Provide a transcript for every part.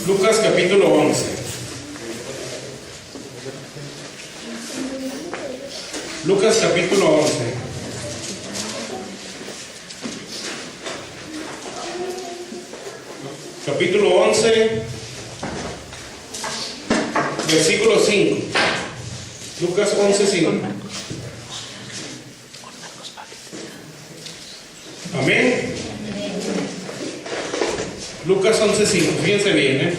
Lucas capítulo 11. Lucas capítulo 11. Capítulo 11, versículo 5. Lucas 11, 5. Amén. Lucas 11, 5. Fíjense bien,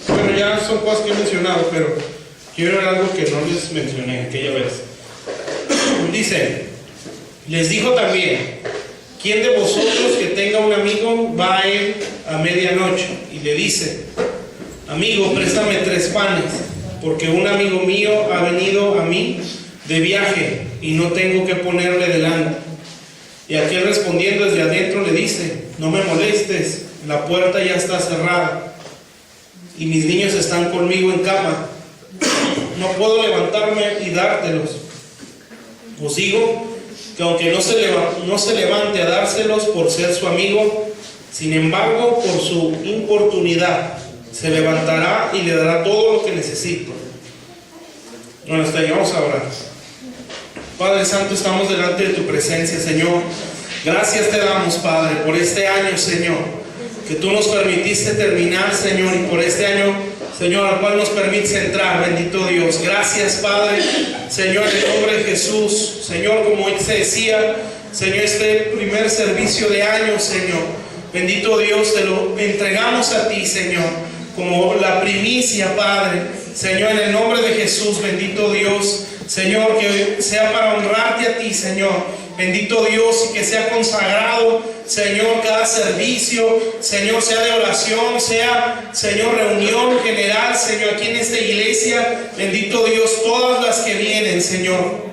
Bueno, ya son cosas que he mencionado, pero quiero ver algo que no les mencioné aquella vez. Dice, les dijo también: ¿quién de vosotros que tenga un amigo va a él a medianoche y le dice: amigo, préstame 3 panes, porque un amigo mío ha venido a mí de viaje y no tengo que ponerle delante? Y aquel respondiendo desde adentro le dice: no me molestes, la puerta ya está cerrada y mis niños están conmigo en cama, no puedo levantarme y dártelos. Os digo que aunque no se levante a dárselos por ser su amigo, sin embargo, por su importunidad, se levantará y le dará todo lo que necesita. Bueno, hasta ahí vamos a orar. Padre Santo, estamos delante de tu presencia, Señor. Gracias te damos, Padre, por este año, Señor, que tú nos permitiste terminar, Señor, y por este año, Señor, al cual nos permites entrar, bendito Dios. Gracias, Padre, Señor, en el nombre de Jesús. Señor, como hoy se decía, Señor, este primer servicio de año, Señor, bendito Dios, te lo entregamos a ti, Señor, como la primicia, Padre, Señor, en el nombre de Jesús, bendito Dios, Señor, que sea para honrarte a ti, Señor, bendito Dios, y que sea consagrado, Señor, cada servicio, Señor, sea de oración, sea, Señor, reunión general, Señor, aquí en esta iglesia, bendito Dios, todas las que vienen, Señor,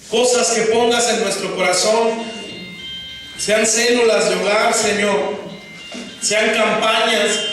cosas que pongas en nuestro corazón, sean células de hogar, Señor, sean campañas,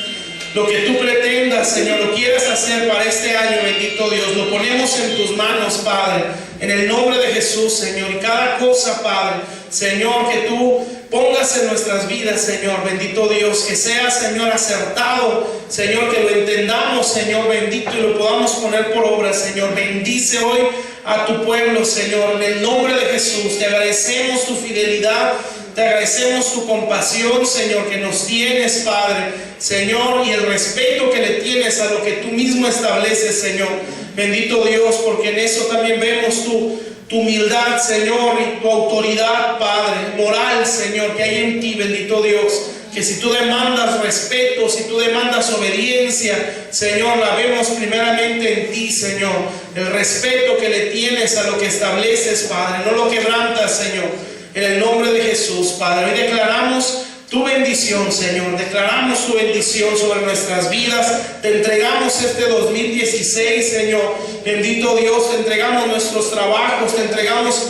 lo que tú pretendas, Señor, lo quieras hacer para este año, bendito Dios, lo ponemos en tus manos, Padre, en el nombre de Jesús, Señor. Y cada cosa, Padre, Señor, que tú pongas en nuestras vidas, Señor, bendito Dios, que sea, Señor, acertado, Señor, que lo entendamos, Señor, bendito, y lo podamos poner por obra, Señor. Bendice hoy a tu pueblo, Señor, en el nombre de Jesús. Te agradecemos tu fidelidad, te agradecemos tu compasión, Señor, que nos tienes, Padre, Señor, y el respeto que le tienes a lo que tú mismo estableces, Señor. Bendito Dios, porque en eso también vemos tu humildad, Señor, y tu autoridad, Padre, moral, Señor, que hay en ti, bendito Dios. Que si tú demandas respeto, si tú demandas obediencia, Señor, la vemos primeramente en ti, Señor. El respeto que le tienes a lo que estableces, Padre, no lo quebrantas, Señor. En el nombre de Jesús, Padre, hoy declaramos tu bendición, Señor, declaramos tu bendición sobre nuestras vidas. Te entregamos este 2016, Señor, bendito Dios, te entregamos nuestros trabajos, te entregamos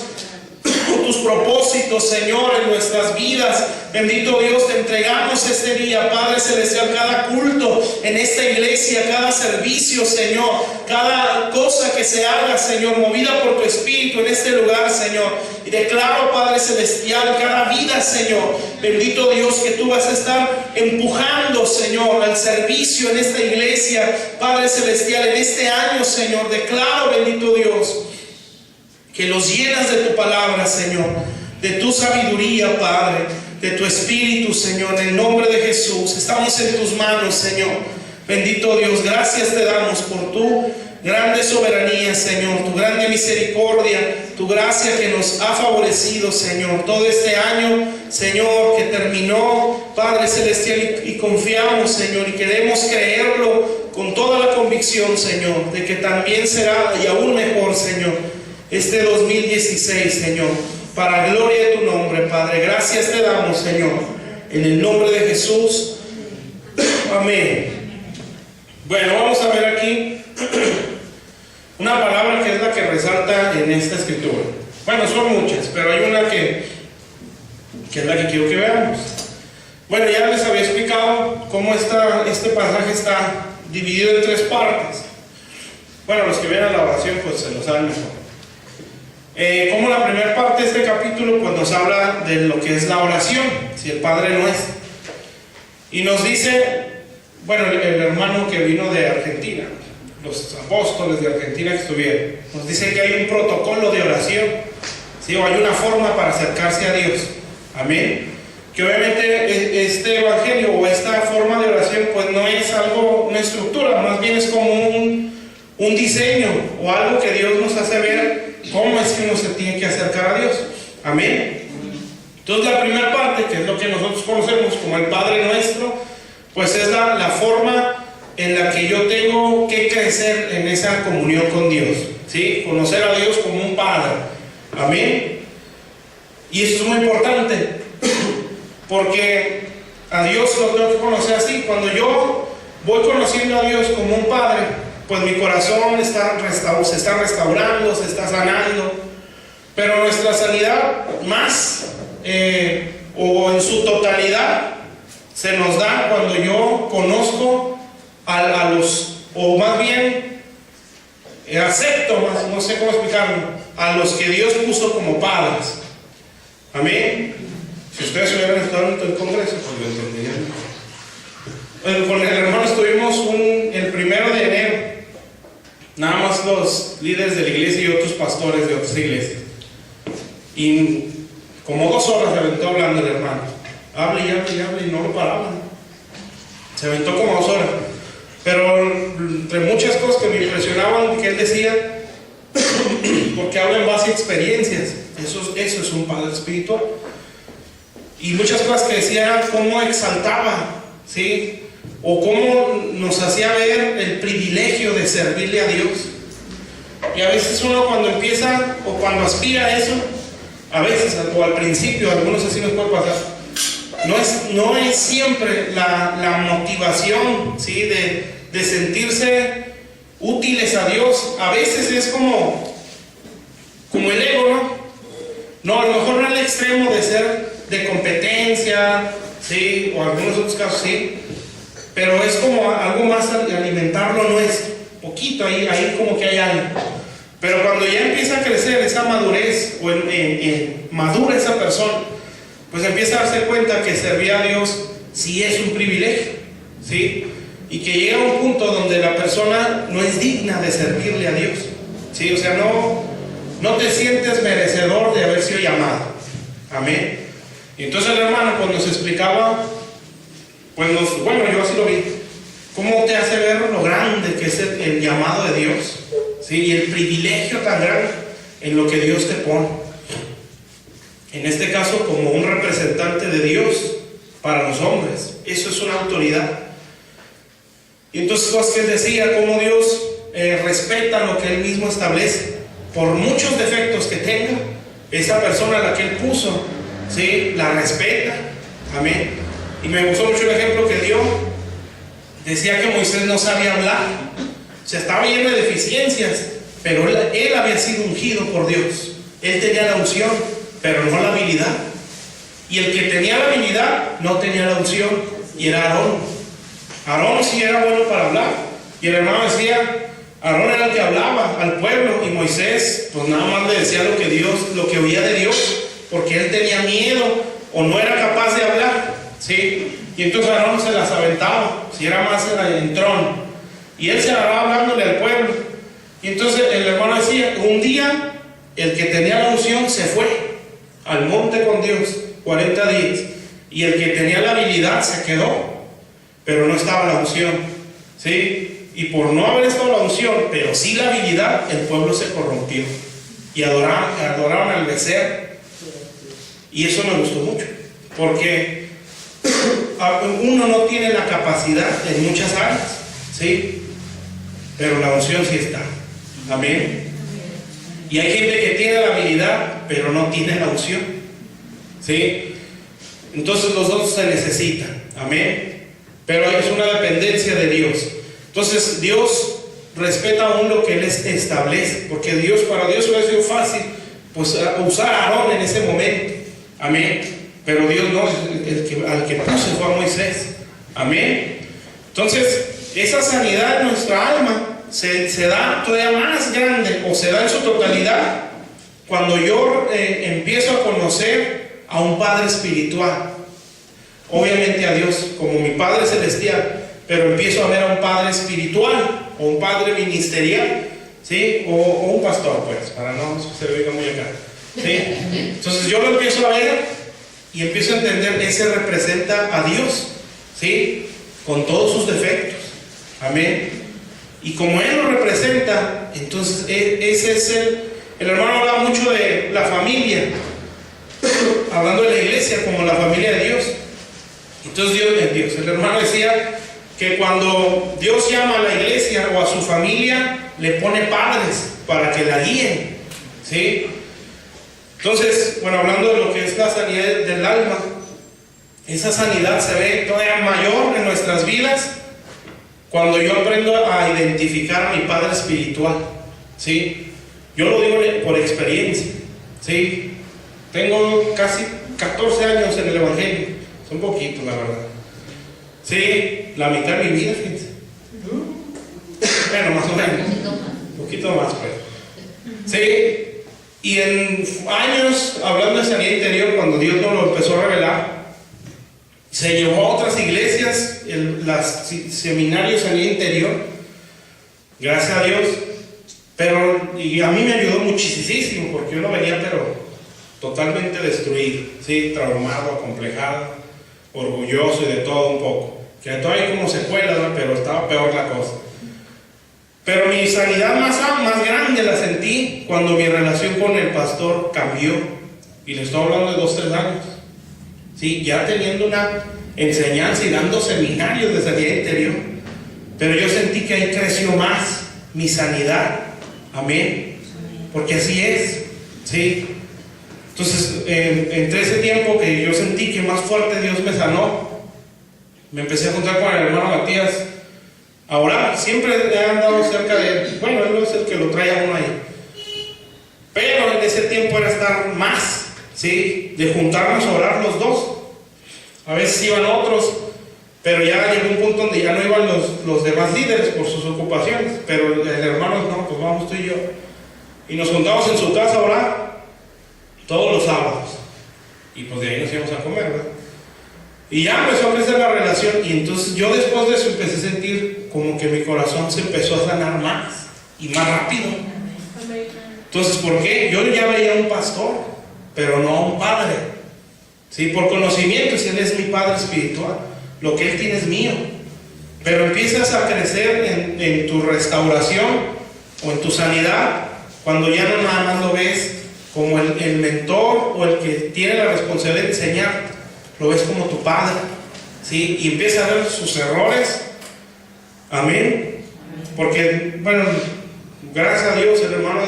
tus propósitos, Señor, en nuestras vidas. Bendito Dios, te entregamos este día, Padre Celestial, cada culto en esta iglesia, cada servicio, Señor, cada cosa que se haga, Señor, movida por tu Espíritu en este lugar, Señor. Y declaro, Padre Celestial, cada vida, Señor, bendito Dios, que tú vas a estar empujando, Señor, al servicio en esta iglesia, Padre Celestial, en este año, Señor. Declaro, bendito Dios, que los llenas de tu palabra, Señor, de tu sabiduría, Padre, de tu Espíritu, Señor, en el nombre de Jesús. Estamos en tus manos, Señor. Bendito Dios, gracias te damos por tu grande soberanía, Señor, tu grande misericordia, tu gracia que nos ha favorecido, Señor, todo este año, Señor, que terminó, Padre Celestial, y confiamos, Señor, y queremos creerlo con toda la convicción, Señor, de que también será y aún mejor, Señor, este 2016, Señor, para gloria de tu nombre, Padre. Gracias te damos, Señor, en el nombre de Jesús. Amén. Bueno, vamos a ver aquí una palabra que es la que resalta en esta escritura. Bueno, son muchas, pero hay una que es la que quiero que veamos. Bueno, ya les había explicado cómo este pasaje está dividido en 3 partes. Bueno, los que vean la oración pues se lo saben mejor. Como la primera parte de este capítulo pues nos habla de lo que es la oración, si el Padre Nuestro. Y nos dice, bueno, el hermano que vino de Argentina, los apóstoles de Argentina que estuvieron, nos dice que hay un protocolo de oración, ¿sí? O hay una forma para acercarse a Dios. Amén. Que obviamente este evangelio o esta forma de oración pues no es algo, una estructura, más bien es como un diseño o algo que Dios nos hace ver cómo es que uno se tiene que acercar a Dios. Amén. Entonces la primera parte, que es lo que nosotros conocemos como el Padre Nuestro, pues es la forma en la que yo tengo que crecer en esa comunión con Dios, ¿sí? Conocer a Dios como un Padre. Amén. Y esto es muy importante, porque a Dios lo tengo que conocer así. Cuando yo voy conociendo a Dios como un Padre, pues mi corazón se está restaurando, se está sanando. Pero nuestra sanidad más, o en su totalidad, se nos da cuando yo conozco a los, o más bien acepto, no sé cómo explicarlo, a los que Dios puso como padres. Amén. Si ustedes hubieran estado en el congreso, pues lo entenderían. Con el hermano estuvimos el 1 de enero, nada más los líderes de la iglesia y otros pastores de otras iglesias. Y como 2 horas se aventó hablando el hermano. Hable y no lo paraban. Se aventó como 2 horas. Pero entre muchas cosas que me impresionaban que él decía, porque habla en base a experiencias, eso es un padre espiritual. Y muchas cosas que decía eran cómo exaltaba, ¿sí? O cómo nos hacía ver el privilegio de servirle a Dios. Y a veces uno cuando empieza o cuando aspira a eso, a veces o al principio, algunos así nos puede pasar, no es siempre la motivación, ¿sí? de sentirse útiles a Dios. A veces es como el ego, ¿no? No, a lo mejor no al extremo de ser de competencia, ¿sí? O en algunos otros casos sí, pero es como algo más de alimentar lo nuestro, poquito ahí como que hay algo. Pero cuando ya empieza a crecer esa madurez, o madura esa persona, pues empieza a darse cuenta que servir a Dios sí es un privilegio, ¿sí? Y que llega a un punto donde la persona no es digna de servirle a Dios, ¿sí? O sea, no te sientes merecedor de haber sido llamado. Amén. Y entonces el hermano, cuando nos explicaba, pues bueno, yo así lo vi, cómo te hace ver lo grande que es el llamado de Dios, ¿sí? Y el privilegio tan grande en lo que Dios te pone. En este caso, como un representante de Dios para los hombres. Eso es una autoridad. Y entonces, cosas que él decía, cómo Dios respeta lo que él mismo establece. Por muchos defectos que tenga, esa persona a la que él puso, ¿sí? La respeta. Amén. Y me gustó mucho el ejemplo que dio. Decía que Moisés no sabía hablar. O sea, estaba lleno de deficiencias, pero él había sido ungido por Dios. Él tenía la unción, pero no la habilidad. Y el que tenía la habilidad no tenía la unción, y era Aarón. Aarón sí era bueno para hablar. Y el hermano decía, Aarón era el que hablaba al pueblo, y Moisés pues nada más le decía lo que oía de Dios, porque él tenía miedo o no era capaz de hablar, ¿sí? Y entonces Aarón se las aventaba, si era más entrón, y él se agarraba hablándole al pueblo. Y entonces el hermano decía, un día el que tenía la unción se fue al monte con Dios 40 días, y el que tenía la habilidad se quedó, pero no estaba la unción, ¿sí? Y por no haber estado la unción, pero sí la habilidad, el pueblo se corrompió y adoraban al becerro. Y eso me gustó mucho, porque uno no tiene la capacidad en muchas áreas, ¿sí? Pero la unción sí está. Amén. Y hay gente que tiene la habilidad, pero no tiene la unción, ¿sí? Entonces los dos se necesitan. Amén. Pero es una dependencia de Dios. Entonces Dios respeta aún lo que Él establece, porque para Dios hubiera sido fácil pues usar a Aarón en ese momento. Amén. Pero Dios no, al que puso fue a Moisés. Amén. Entonces esa sanidad en nuestra alma se da todavía más grande, o se da en su totalidad, cuando yo empiezo a conocer a un Padre espiritual. obviamente a Dios como mi Padre Celestial, pero empiezo a ver a un Padre espiritual o un Padre ministerial, ¿sí? O un pastor, pues, para no se lo diga muy acá, ¿sí? Entonces yo lo empiezo a ver y empiezo a entender que ese representa a Dios, ¿sí? Con todos sus defectos, amén. Y como Él lo representa, entonces ese es el hermano habla mucho de la familia, hablando de la iglesia como la familia de Dios. Entonces el hermano decía que cuando Dios llama a la iglesia o a su familia, le pone padres para que la guíen, ¿sí? Entonces, bueno, hablando de lo que es la sanidad del alma, esa sanidad se ve todavía mayor en nuestras vidas cuando yo aprendo a identificar a mi Padre espiritual, ¿sí? Yo lo digo por experiencia, ¿sí? Tengo casi 14 años en el Evangelio, son poquitos, la verdad. Sí, la mitad de mi vida, fíjense. Bueno, más o menos. Un poquito más, pues. Sí, y en años, hablando de sanidad interior, cuando Dios nos lo empezó a revelar, se llevó a otras iglesias, las seminarios de sanidad interior, gracias a Dios. Y a mí me ayudó muchísimo, porque yo lo veía, pero totalmente destruido, ¿sí? Traumado, acomplejado, orgulloso y de todo un poco. Que todavía como secuela, ¿no? Pero estaba peor la cosa. Pero mi sanidad más grande la sentí cuando mi relación con el pastor cambió. Y le estoy hablando de 2-3 años. ¿Sí? Ya teniendo una enseñanza y dando seminarios de sanidad interior. Pero yo sentí que ahí creció más mi sanidad. Amén. Porque así es. ¿Sí? Entonces, entre ese tiempo que yo sentí que más fuerte Dios me sanó, me empecé a juntar con el hermano Matías a orar. Siempre he andado cerca de él. Bueno, él no es el que lo trae a uno ahí. Pero en ese tiempo era estar más, ¿sí? De juntarnos a orar los dos. A veces iban otros, pero ya llegó un punto donde ya no iban los demás líderes por sus ocupaciones. Pero el hermano, no, pues vamos tú y yo. Y nos juntamos en su casa a orar todos los sábados. Y pues de ahí nos íbamos a comer, ¿verdad? Y ya empezó a crecer la relación. Y entonces yo después de eso empecé a sentir como que mi corazón se empezó a sanar más y más rápido. Entonces, ¿por qué? Yo ya veía a un pastor, pero no a un padre, ¿sí? Por conocimiento, si Él es mi Padre espiritual, lo que Él tiene es mío. Pero empiezas a crecer en tu restauración o en tu sanidad cuando ya no nada más lo ves como el mentor o el que tiene la responsabilidad de enseñar, lo ves como tu padre, ¿sí? Y empieza a ver sus errores. Amén. Porque, bueno, gracias a Dios el hermano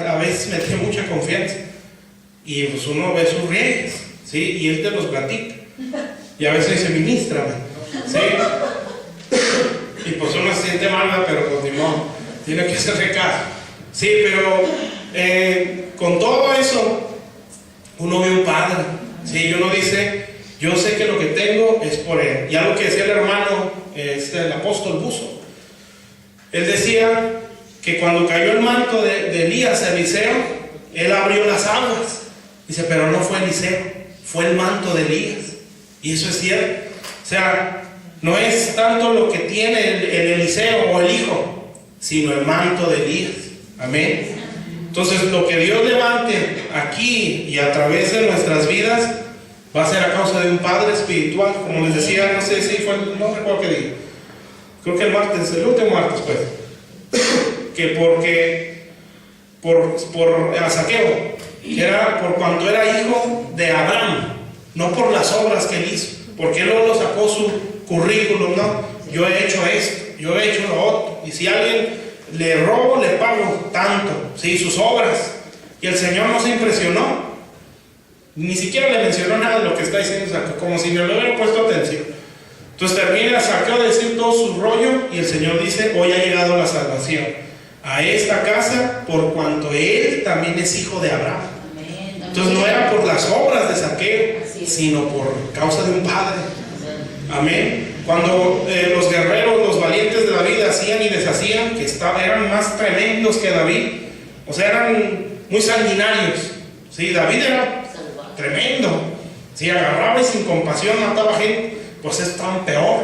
a veces me tiene mucha confianza y pues uno ve sus riesgos, ¿sí? Y Él te los platica y a veces dice, ministrame, ¿sí? Y pues uno se siente mal, pero pues ni modo, tiene que hacerle caso, ¿sí? Pero con todo eso uno ve un padre, ¿sí? Y uno dice, yo sé que lo que tengo es por Él. Y algo que decía el hermano, el apóstol Buzo, él decía que cuando cayó el manto de Elías a Eliseo, él abrió las aguas. Dice, pero no fue Eliseo, fue el manto de Elías. Y eso es cierto. O sea, no es tanto lo que tiene el Eliseo o el hijo, sino el manto de Elías. Amén. Entonces, lo que Dios levante aquí y a través de nuestras vidas va a ser a causa de un Padre espiritual. Como les decía, no sé si fue, no recuerdo qué día, creo que el último martes, pues, que por Zaqueo, que era por cuanto era hijo de Abraham, no por las obras que él hizo, porque él luego sacó su currículum, no, yo he hecho esto, yo he hecho lo otro, y si alguien le robo, le pago tanto, ¿sí? Sus obras, y el Señor no se impresionó, ni siquiera le mencionó nada de lo que está diciendo Zaqueo, como si no le hubiera puesto atención. Entonces termina Zaqueo de decir todo su rollo, y el Señor dice, hoy ha llegado la salvación a esta casa, por cuanto él también es hijo de Abraham. Entonces no era por las obras de Zaqueo, sino por causa de un padre. Amén. Cuando los guerreros, los valientes de David hacían y deshacían, que eran más tremendos que David, o sea, eran muy sanguinarios, ¿sí? David era tremendo, Si agarraba y sin compasión mataba gente, pues es tan peor.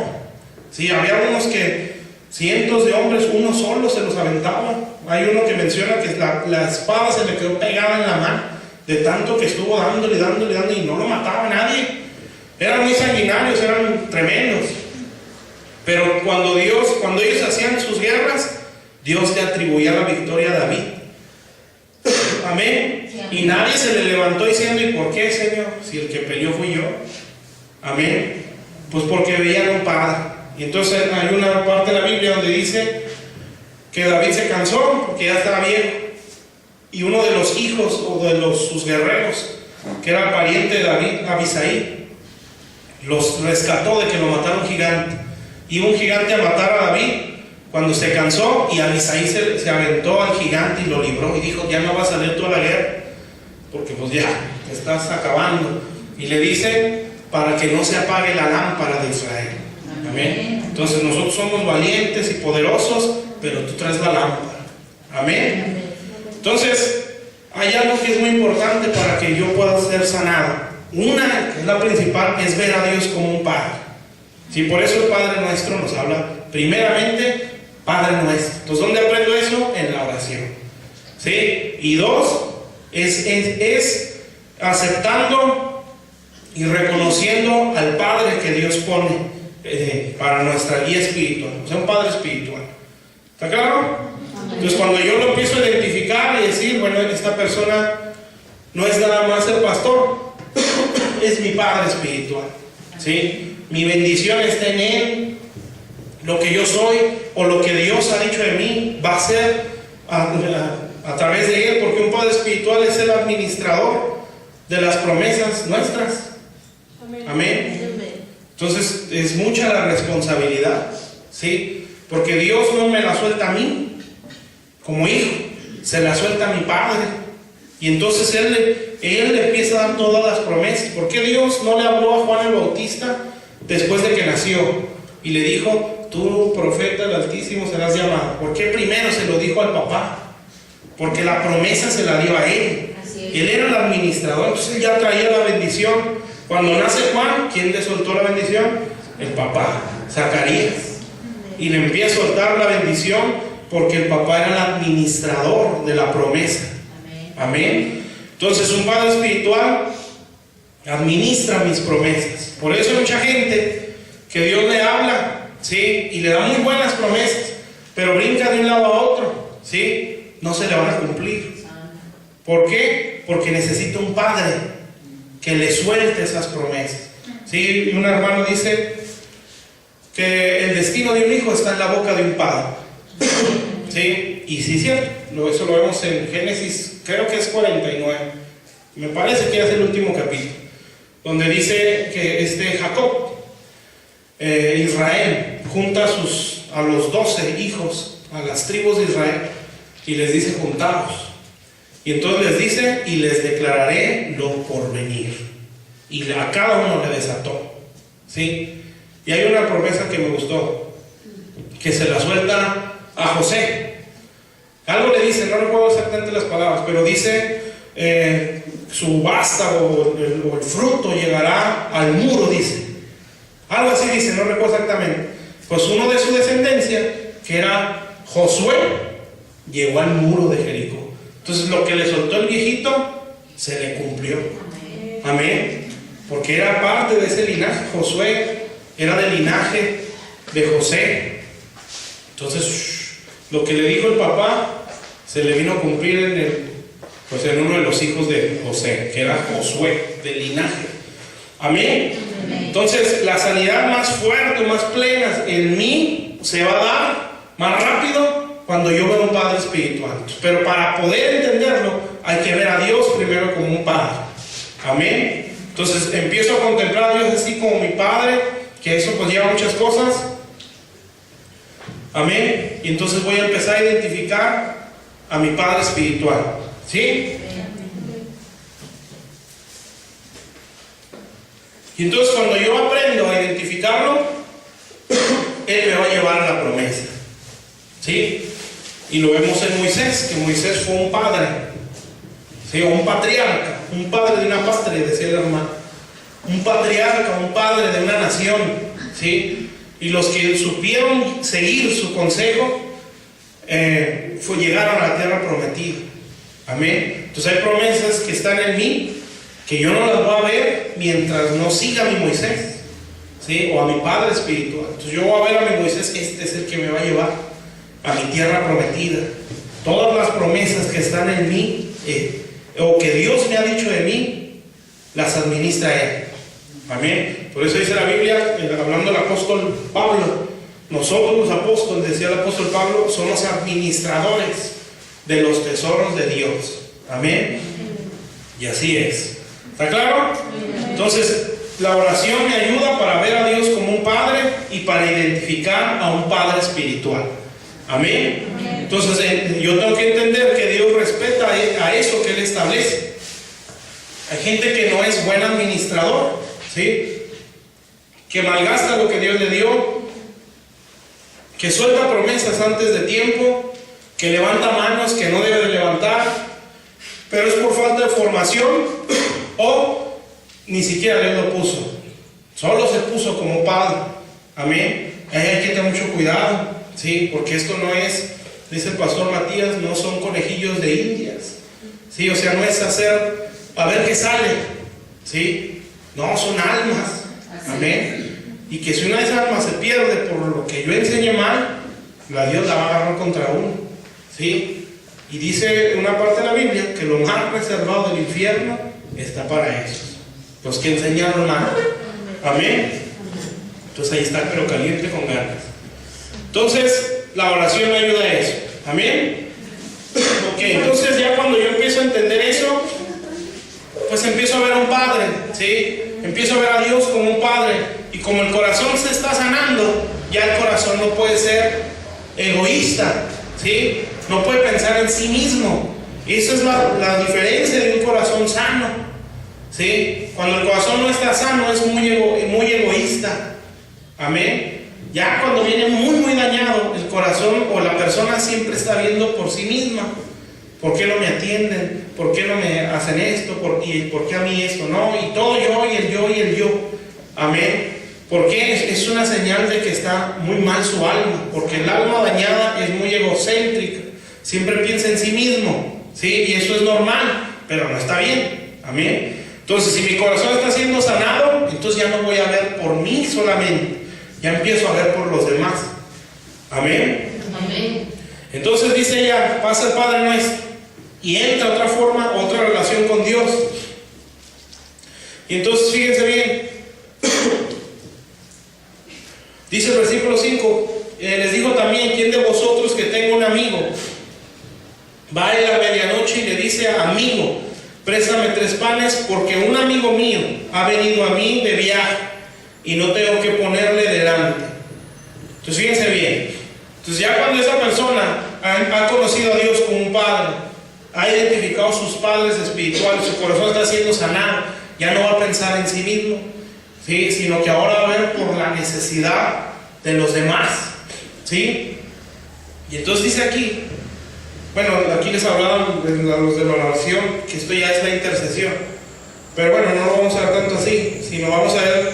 Si había unos que cientos de hombres, uno solo se los aventaba. Hay uno que menciona que la espada se le quedó pegada en la mano de tanto que estuvo dándole y no lo mataba a nadie. Eran muy sanguinarios, eran tremendos. Pero cuando ellos hacían sus guerras, Dios le atribuía la victoria a David. Amén. Y nadie se le levantó diciendo: ¿y por qué, Señor? Si el que peleó fui yo. Amén. Pues porque veían un padre. Y entonces hay una parte de la Biblia donde dice que David se cansó porque ya estaba viejo. Y uno de los hijos o de sus guerreros, que era pariente de David, Abisai, los rescató de que lo matara un gigante. Iba un gigante a matar a David cuando se cansó, y Abisai se aventó al gigante y lo libró y dijo: ya no va a salir toda la guerra porque pues ya te estás acabando. Y le dice: para que no se apague la lámpara de Israel. Amén. Entonces nosotros somos valientes y poderosos, pero tú traes la lámpara. Amén. Entonces hay algo que es muy importante para que yo pueda ser sanado. Una, que es la principal, es ver a Dios como un Padre. Sí, por eso el Padre Nuestro nos habla primeramente Padre Nuestro. Entonces, ¿dónde aprendo eso? En la oración. ¿Sí? Y dos, es aceptando y reconociendo al Padre que Dios pone para nuestra guía espiritual. O sea, un Padre espiritual. ¿Está claro? Entonces, cuando yo lo empiezo a identificar y decir: bueno, esta persona no es nada más el pastor, es mi Padre espiritual. ¿Sí? Mi bendición está en Él. Lo que yo soy o lo que Dios ha dicho de mí va a ser a través de Él, porque un Padre espiritual es el administrador de las promesas nuestras. Amén. Entonces es mucha la responsabilidad, ¿sí? Porque Dios no me la suelta a mí como hijo, se la suelta a mi Padre. Y entonces Él le empieza a dar todas las promesas. ¿Por qué Dios no le habló a Juan el Bautista después de que nació y le dijo: tú, profeta del Altísimo, serás llamado? ¿Por qué primero se lo dijo al papá? Porque la promesa se la dio a él. Él era el administrador, entonces él ya traía la bendición. Cuando nace Juan, ¿quién le soltó la bendición? El papá, Zacarías. Y le empieza a soltar la bendición porque el papá era el administrador de la promesa. Amén. Entonces un Padre espiritual administra mis promesas. Por eso hay mucha gente que Dios le habla, ¿sí? Y le da muy buenas promesas, pero brinca de un lado a otro, ¿sí? No se le van a cumplir. ¿Por qué? Porque necesita un Padre que le suelte esas promesas, ¿sí? Y un hermano dice que el destino de un hijo está en la boca de un padre, ¿sí? Y sí, cierto. Eso lo vemos en Génesis, creo que es 49. Me parece que es el último capítulo, donde dice que Jacob, Israel, junta a los 12 hijos, a las tribus de Israel, y les dice: juntaos. Y entonces les dice: y les declararé lo por venir. Y a cada uno le desató, ¿sí? Y hay una promesa que me gustó, que se la suelta a José. Algo le dice, no recuerdo exactamente las palabras, pero dice: su vástago o el fruto llegará al muro, dice. Algo así dice, no recuerdo exactamente. Pues uno de su descendencia, que era Josué, llegó al muro de Jericó. Entonces lo que le soltó el viejito se le cumplió. Amén. Porque era parte de ese linaje. Josué era del linaje de José. Entonces lo que le dijo el papá se le vino a cumplir en uno de los hijos de José, que era Josué, del linaje. Amén. Entonces la sanidad más fuerte, más plena en mí se va a dar más rápido cuando yo veo un Padre espiritual. Pero para poder entenderlo hay que ver a Dios primero como un Padre. Amén. Entonces empiezo a contemplar a Dios así como mi Padre, que eso pues lleva muchas cosas. Amén. Y entonces voy a empezar a identificar a mi Padre espiritual. ¿Sí? Y entonces cuando yo aprendo a identificarlo, Él me va a llevar a la promesa. ¿Sí? Y lo vemos en Moisés, que Moisés fue un padre, ¿sí? O un patriarca, un padre de una patria, decía el hermano. un patriarca, un padre de una nación, ¿sí? Y los que supieron seguir su consejo, llegaron a la tierra prometida. Amén. Entonces hay promesas que están en mí, que yo no las voy a ver mientras no siga a mi Moisés, ¿sí? O a mi padre espiritual. Entonces yo voy a ver a mi Moisés, este es el que me va a llevar a mi tierra prometida. Todas las promesas que están en mí, o que Dios me ha dicho de mí, las administra Él. Amén. Por eso dice la Biblia, hablando del apóstol Pablo, nosotros los apóstoles, decía el apóstol Pablo, somos administradores de los tesoros de Dios. Amén. Y así es. ¿Está claro? Entonces, la oración me ayuda para ver a Dios como un padre y para identificar a un padre espiritual. Amén. Entonces, yo tengo que entender que Dios respeta a eso que Él establece. Hay gente que no es buen administrador, ¿sí? Que malgasta lo que Dios le dio, que suelta promesas antes de tiempo, que levanta manos que no debe de levantar, pero es por falta de formación o ni siquiera Dios lo puso, solo se puso como padre. Amén. Ahí hay que tener mucho cuidado, ¿sí? Porque esto no es, dice el pastor Matías, no son conejillos de indias, ¿sí? O sea, no es hacer a ver qué sale, ¿sí? No, son almas. Amén. Y que si una de esas almas se pierde por lo que yo enseñe mal, Dios la va a agarrar contra uno, ¿sí? Y dice una parte de la Biblia que lo más reservado del infierno está para esos, los que enseñaron mal. Amén. Entonces ahí está, pero caliente con ganas. Entonces la oración me ayuda a eso. Amén. Ok, entonces ya cuando yo empiezo a entender eso, pues empiezo a ver a un padre, ¿sí? Empiezo a ver a Dios como un padre. Y como el corazón se está sanando, ya el corazón no puede ser egoísta, ¿sí? No puede pensar en sí mismo. Esa es la diferencia de un corazón sano, ¿sí? Cuando el corazón no está sano es muy egoísta. Amén. Ya cuando viene muy dañado, el corazón o la persona siempre está viendo por sí misma. ¿Por qué no me atienden? ¿Por qué no me hacen esto? ¿Por qué a mí esto? No, y todo yo, y el yo, y el yo. Amén. Porque es una señal de que está muy mal su alma. Porque el alma dañada es muy egocéntrica. Siempre piensa en sí mismo, ¿sí? Y eso es normal, pero no está bien. Amén. Entonces, si mi corazón está siendo sanado, entonces ya no voy a ver por mí solamente. Ya empiezo a ver por los demás. Amén. Amén. Entonces dice ella, pasa el Padre Nuestro. Y entra otra forma, otra relación con Dios. Y entonces fíjense bien. Dice el versículo 5. Les digo también, ¿quién de vosotros que tenga un amigo va a la medianoche y le dice, amigo, préstame 3 panes, porque un amigo mío ha venido a mí de viaje y no tengo que ponerle delante? Entonces fíjense bien. Entonces ya cuando esa persona ha conocido a Dios como un padre, ha identificado a sus padres espirituales, su corazón está siendo sanado, ya no va a pensar en sí mismo, ¿sí? Sino que ahora va a ver por la necesidad de los demás, ¿sí? Y entonces dice aquí, bueno, aquí les hablaban a los de la oración, que esto ya es la intercesión, pero bueno, no lo vamos a ver tanto así, sino vamos a ver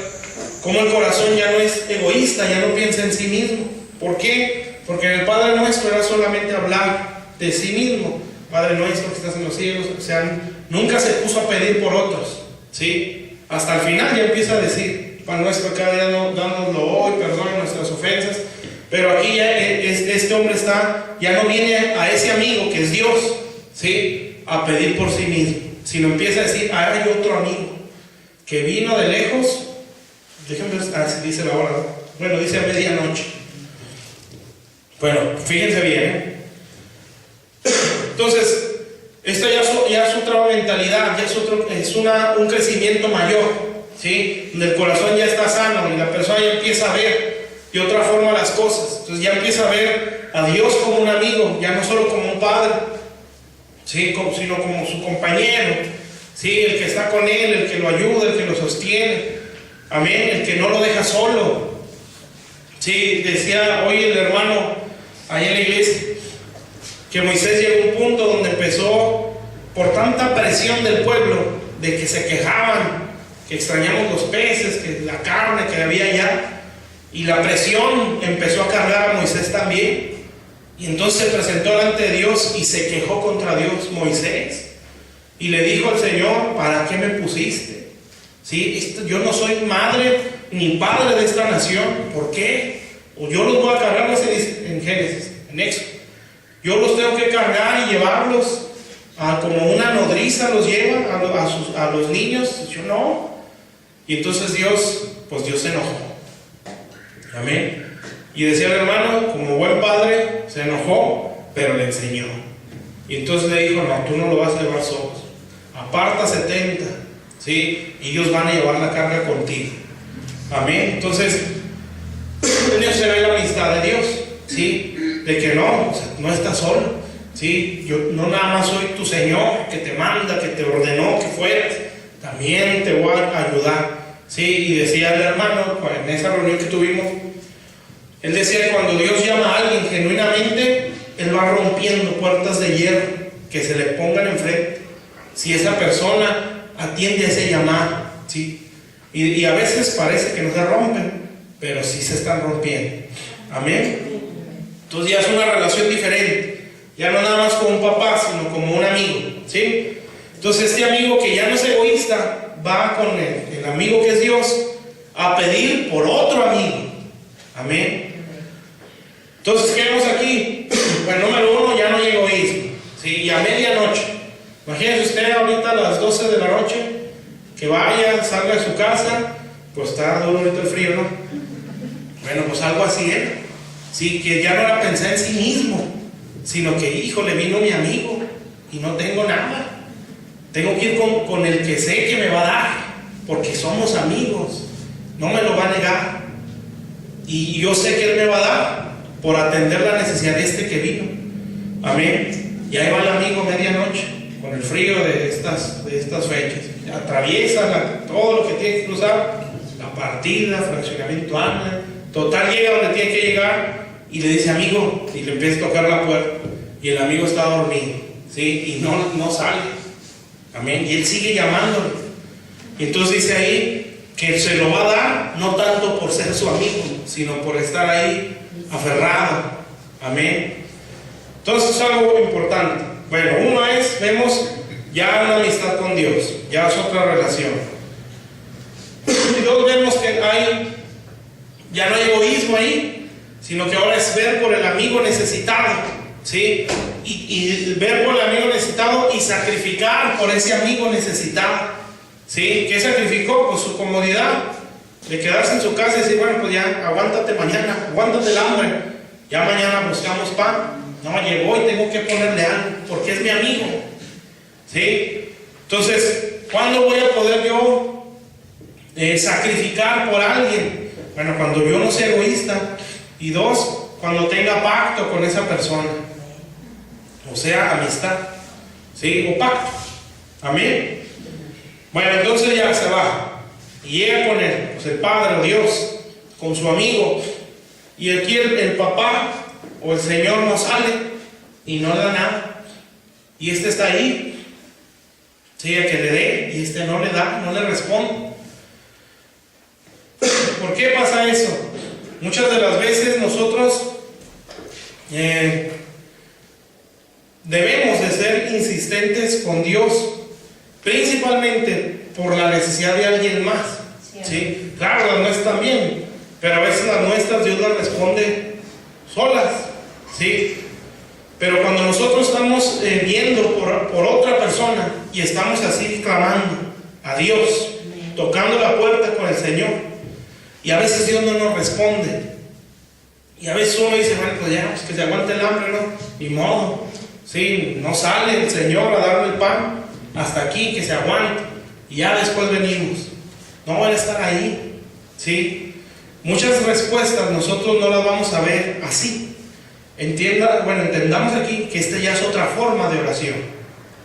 cómo el corazón ya no es egoísta, ya no piensa en sí mismo. ¿Por qué? Porque en el Padre Nuestro era solamente hablar de sí mismo. Padre nuestro que estás en los cielos, o sea, nunca se puso a pedir por otros, ¿sí? Hasta el final ya empieza a decir, Padre nuestro cada día dánoslo hoy, perdona nuestras ofensas. Pero aquí ya este hombre ya no viene a ese amigo que es Dios, ¿sí? A pedir por sí mismo, sino empieza a decir, hay otro amigo que vino de lejos. Déjenme ver, así dice la hora, ¿no? Bueno, dice a medianoche. Bueno, fíjense bien, Entonces, esto ya es otra mentalidad, ya es un crecimiento mayor, ¿sí? Donde el corazón ya está sano y la persona ya empieza a ver de otra forma las cosas. Entonces ya empieza a ver a Dios como un amigo, ya no solo como un padre, ¿sí? Sino como su compañero, ¿sí? El que está con él, el que lo ayuda, el que lo sostiene, amén, el que no lo deja solo. Sí, decía hoy el hermano allá en la iglesia que Moisés llegó a un punto donde empezó, por tanta presión del pueblo, de que se quejaban, que extrañamos los peces, que la carne que había allá, y la presión empezó a cargar a Moisés también. Y entonces se presentó delante de Dios y se quejó contra Dios Moisés, y le dijo al Señor: ¿para qué me pusiste? ¿Sí? Yo no soy madre ni padre de esta nación. ¿Por qué? O yo los voy a cargar, no se dice en Génesis, en Éxodo. Yo los tengo que cargar y llevarlos como una nodriza los lleva a los niños. Yo no. Y entonces Dios se enojó. Amén. Y decía el hermano, como buen padre, se enojó, pero le enseñó. Y entonces le dijo: no, tú no lo vas a llevar solos. Aparta 70, ¿sí? Y ellos van a llevar la carga contigo. Amén. Entonces, en eso se ve la amistad de Dios, ¿sí? De que no, no estás solo, ¿sí? Yo no nada más soy tu Señor que te manda, que te ordenó que fueras, también te voy a ayudar, ¿sí? Y decía el hermano, en esa reunión que tuvimos, él decía que cuando Dios llama a alguien genuinamente, Él va rompiendo puertas de hierro que se le pongan enfrente, si esa persona atiende a ese llamado, ¿sí? Y a veces parece que no se rompen, pero sí se están rompiendo. Amén. Entonces ya es una relación diferente, ya no nada más como un papá, sino como un amigo, ¿sí? Entonces este amigo que ya no es egoísta, va con el amigo que es Dios a pedir por otro amigo. Amén. Entonces, ¿qué vemos aquí? Bueno, número uno, ya no hay egoísmo, ¿sí? Y a medianoche, imagínense usted ahorita a las 12 de la noche, que vaya, salga de su casa, pues está duro ahorita el frío, ¿no? Bueno, pues algo así, sí, que ya no la pensé en sí mismo, sino que, híjole, vino mi amigo y no tengo nada. Tengo que ir con el que sé que me va a dar, porque somos amigos, no me lo va a negar. Y yo sé que Él me va a dar por atender la necesidad de este que vino. Amén. Y ahí va el amigo medianoche, con el frío de estas fechas. Atraviesa todo lo que tiene que cruzar, la partida, fraccionamiento Ana. Total, llega donde tiene que llegar y le dice: amigo, y le empieza a tocar la puerta. Y el amigo está dormido, ¿sí? Y no sale. Amén. Y él sigue llamándole. Y entonces dice ahí que se lo va a dar, no tanto por ser su amigo, sino por estar ahí aferrado. Amén. Entonces es algo importante. Bueno, uno es, vemos ya una amistad con Dios, ya es otra relación. Y dos, vemos que ya no hay egoísmo ahí, sino que ahora es ver por el amigo necesitado, ¿sí? Y ver por el amigo necesitado y sacrificar por ese amigo necesitado, ¿sí? ¿Qué sacrificó? Pues su comodidad de quedarse en su casa y decir: bueno, pues ya aguántate mañana, aguántate el hambre, ya mañana buscamos pan. No, llegó y tengo que ponerle algo porque es mi amigo, ¿sí? Entonces, ¿cuándo voy a poder yo sacrificar por alguien? Bueno, cuando yo no sea egoísta. Y dos, cuando tenga pacto con esa persona, o sea, amistad, ¿sí? O pacto. Amén. Bueno, entonces ya se va y llega con él, pues el Padre o Dios, con su amigo, y aquí el papá o el Señor no sale y no le da nada, y este está ahí, sí, a que le dé, y este no le da, no le responde. ¿Por qué pasa eso? Muchas de las veces nosotros debemos de ser insistentes con Dios, principalmente por la necesidad de alguien más, ¿sí? Claro, las nuestras también, pero a veces las nuestras Dios las responde solas, ¿sí? Pero cuando nosotros estamos viendo por otra persona y estamos así clamando a Dios, tocando la puerta con el Señor, y a veces Dios no nos responde, y a veces uno dice: bueno, pues ya, pues que se aguante el hambre, ¿no? Ni modo, ¿sí? No sale el Señor a darme el pan, hasta aquí, que se aguante, y ya después venimos. No van a estar ahí, ¿sí? Muchas respuestas nosotros no las vamos a ver así. Entendamos aquí que esta ya es otra forma de oración.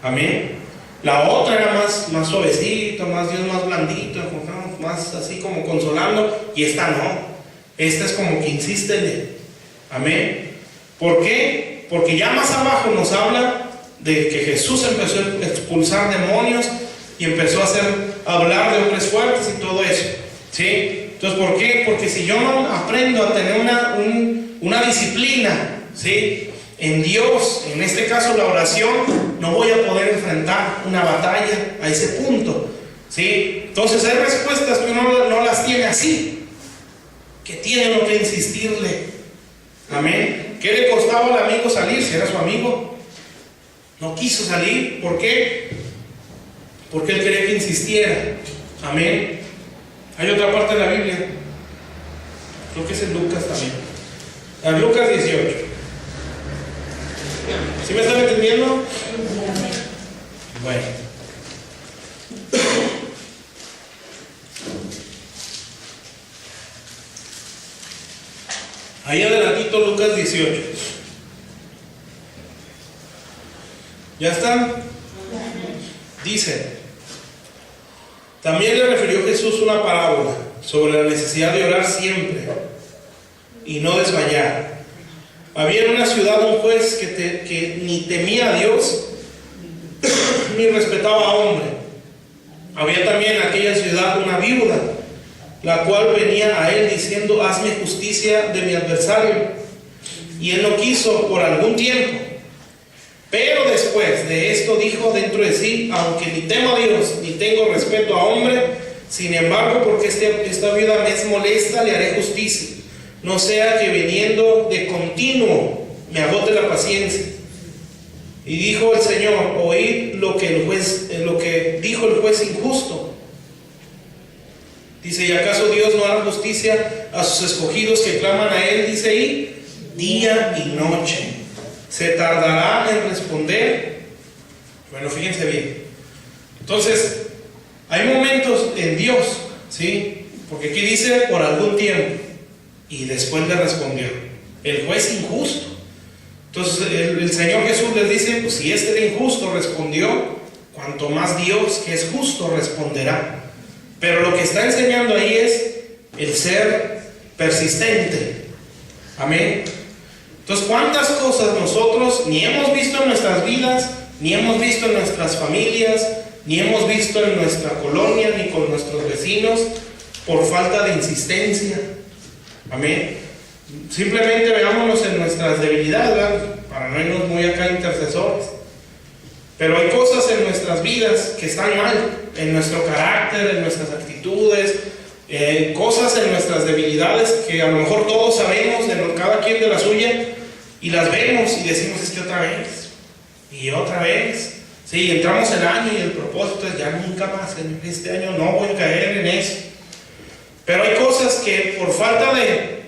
Amén. La otra era más suavecito, más Dios más blandito, más así como consolando, y esta no. Esta es como que insístele. Amén. ¿Por qué? Porque ya más abajo nos habla de que Jesús empezó a expulsar demonios y empezó a hacer hablar de hombres fuertes y todo eso, ¿sí? Entonces, ¿por qué? Porque si yo no aprendo a tener una disciplina, ¿sí?, en Dios, en este caso la oración, no voy a poder enfrentar una batalla a ese punto, ¿sí? Entonces hay respuestas que uno no las tiene así, que tiene uno que insistirle. Amén. ¿Qué le costaba al amigo salir si era su amigo? No quiso salir. ¿Por qué? Porque él quería que insistiera. Amén. Hay otra parte de la Biblia, creo que es en Lucas también, en Lucas 18. ¿Sí me están entendiendo? Bueno. Ahí adelantito Lucas 18. ¿Ya están? Dice: también le refirió Jesús una parábola sobre la necesidad de orar siempre y no desmayar. Había en una ciudad un juez que ni temía a Dios ni respetaba a hombre. Había también en aquella ciudad una viuda, la cual venía a él diciendo: hazme justicia de mi adversario. Y él no quiso por algún tiempo. Pero después de esto dijo dentro de sí: aunque ni temo a Dios ni tengo respeto a hombre, sin embargo, porque esta viuda me es molesta, le haré justicia, no sea que viniendo de continuo me agote la paciencia. Y dijo el Señor: oíd lo que dijo el juez injusto. Dice: ¿y acaso Dios no hará justicia a sus escogidos que claman a Él? Dice ahí, día y noche. ¿Se tardará en responder? Bueno, fíjense bien. Entonces, hay momentos en Dios, ¿sí? Porque aquí dice por algún tiempo, y después le respondió. El juez injusto. Entonces, el Señor Jesús les dice: pues si este de injusto respondió, cuanto más Dios, que es justo, responderá. Pero lo que está enseñando ahí es el ser persistente. Amén. Entonces, ¿cuántas cosas nosotros ni hemos visto en nuestras vidas, ni hemos visto en nuestras familias, ni hemos visto en nuestra colonia, ni con nuestros vecinos, por falta de insistencia? Amén. Simplemente veámonos en nuestras debilidades, ¿verdad? Para no irnos muy acá intercesores. Pero hay cosas en nuestras vidas que están mal, en nuestro carácter, en nuestras actitudes, cosas en nuestras debilidades que a lo mejor todos sabemos, cada quien de la suya, y las vemos y decimos: es que otra vez, y otra vez. Sí, entramos el año y el propósito es: ya nunca más, en este año no voy a caer en eso. Pero hay cosas que por falta de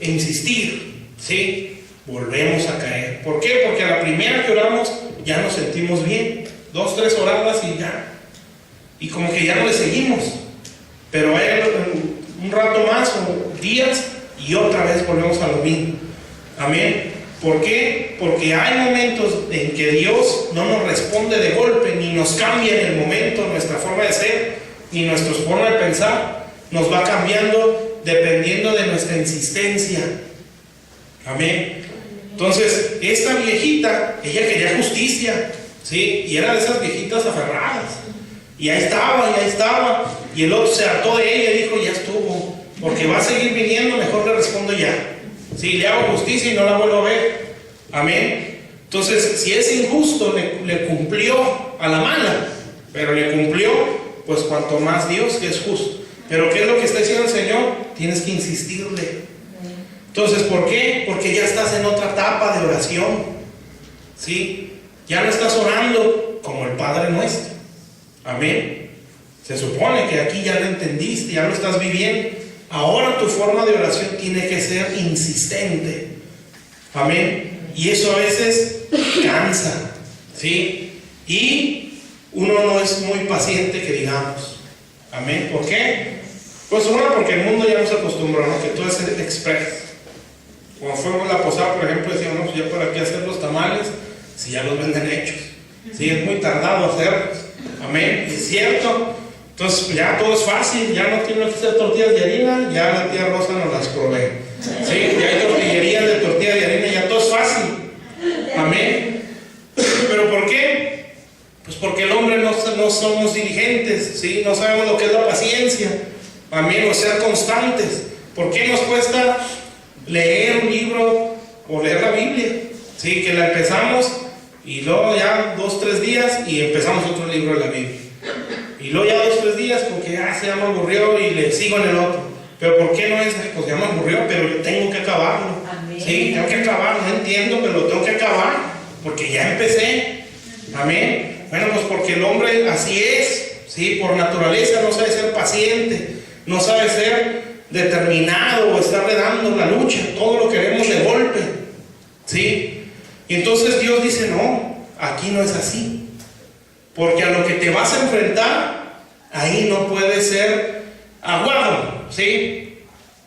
insistir, ¿sí?, volvemos a caer. ¿Por qué? Porque a la primera que oramos ya nos sentimos bien, 2, 3 oradas y ya, y como que ya no le seguimos. Pero hay un rato más o días y otra vez volvemos a lo mismo. Amén. ¿Por qué? Porque hay momentos en que Dios no nos responde de golpe, ni nos cambia en el momento nuestra forma de ser, ni nuestra forma de pensar. Nos va cambiando dependiendo de nuestra insistencia. Amén. Entonces, esta viejita, ella quería justicia, ¿sí? Y era de esas viejitas aferradas. Y ahí estaba. Y el otro se hartó de ella y dijo: ya estuvo, porque va a seguir viniendo, mejor le respondo ya. Sí, le hago justicia y no la vuelvo a ver. Amén. Entonces, si es injusto, le cumplió a la mala, pero le cumplió, pues cuanto más Dios, que es justo. Pero ¿qué es lo que está diciendo el Señor? Tienes que insistirle. Entonces, ¿por qué? Porque ya estás en otra etapa de oración, ¿sí? Ya no estás orando como el Padre Nuestro. Amén. Se supone que aquí ya lo entendiste, ya lo estás viviendo. Ahora tu forma de oración tiene que ser insistente. Amén. Y eso a veces cansa, ¿sí? Y uno no es muy paciente, que digamos. Amén. ¿Por qué? Pues bueno, porque el mundo ya nos acostumbró, ¿no? Que todo es express. Cuando fuimos a la posada, por ejemplo, decíamos: no, pues ya para qué hacer los tamales si ya los venden hechos. Sí, es muy tardado hacerlos. Amén. Es cierto. Entonces ya todo es fácil, ya no tienen que hacer tortillas de harina, ya la tía Rosa nos las provee. Sí, ya hay tortillerías de tortilla de harina, ya todo es fácil. Amén. ¿Pero por qué? Pues Pues porque el hombre no somos diligentes, ¿sí? No sabemos lo que es la paciencia, amén, o ser constantes. ¿Por qué nos cuesta leer un libro o leer la Biblia? ¿Sí? Que la empezamos y luego ya 2, 3 días y empezamos otro libro de la Biblia. Y luego ya 2, 3 días porque ya me aburrió y le sigo en el otro. Pero ¿por qué no es? Pues ya me aburrió, pero yo tengo que acabarlo. Amén. Sí, tengo que acabarlo, no entiendo, pero lo tengo que acabar porque ya empecé. Amén. Bueno, pues porque el hombre así es, ¿sí? Por naturaleza no sabe ser paciente, no sabe ser determinado o estarle dando la lucha, todo lo queremos de golpe, ¿sí? Y entonces Dios dice, no, aquí no es así, porque a lo que te vas a enfrentar, ahí no puede ser aguado, ¿sí?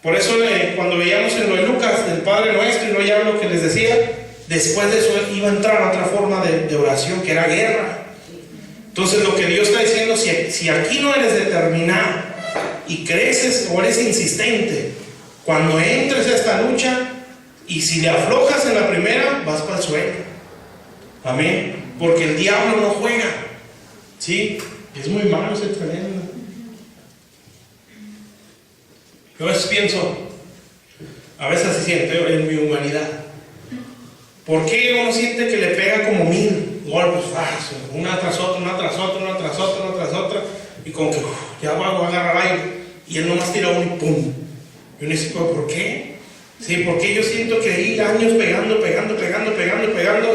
Por eso cuando veíamos en lo de Lucas, del Padre Nuestro, y no ya lo que les decía, después de eso iba a entrar a otra forma de oración, que era guerra. Entonces lo que Dios está diciendo, si aquí no eres determinado y creces o eres insistente, cuando entres a esta lucha y si le aflojas en la primera, vas para el suelo. Amén. Porque el diablo no juega, ¿sí? Es muy malo ese tremendo. Yo a veces pienso, a veces así siento en mi humanidad, ¿por qué uno siente que le pega como 1000 golpes fácil, una tras otra, una tras otra, una tras otra, una tras otra, y como que ya voy a agarrar aire, y él nomás tira uno y pum? Y uno dice, ¿por qué? Sí, porque yo siento que ahí años pegando,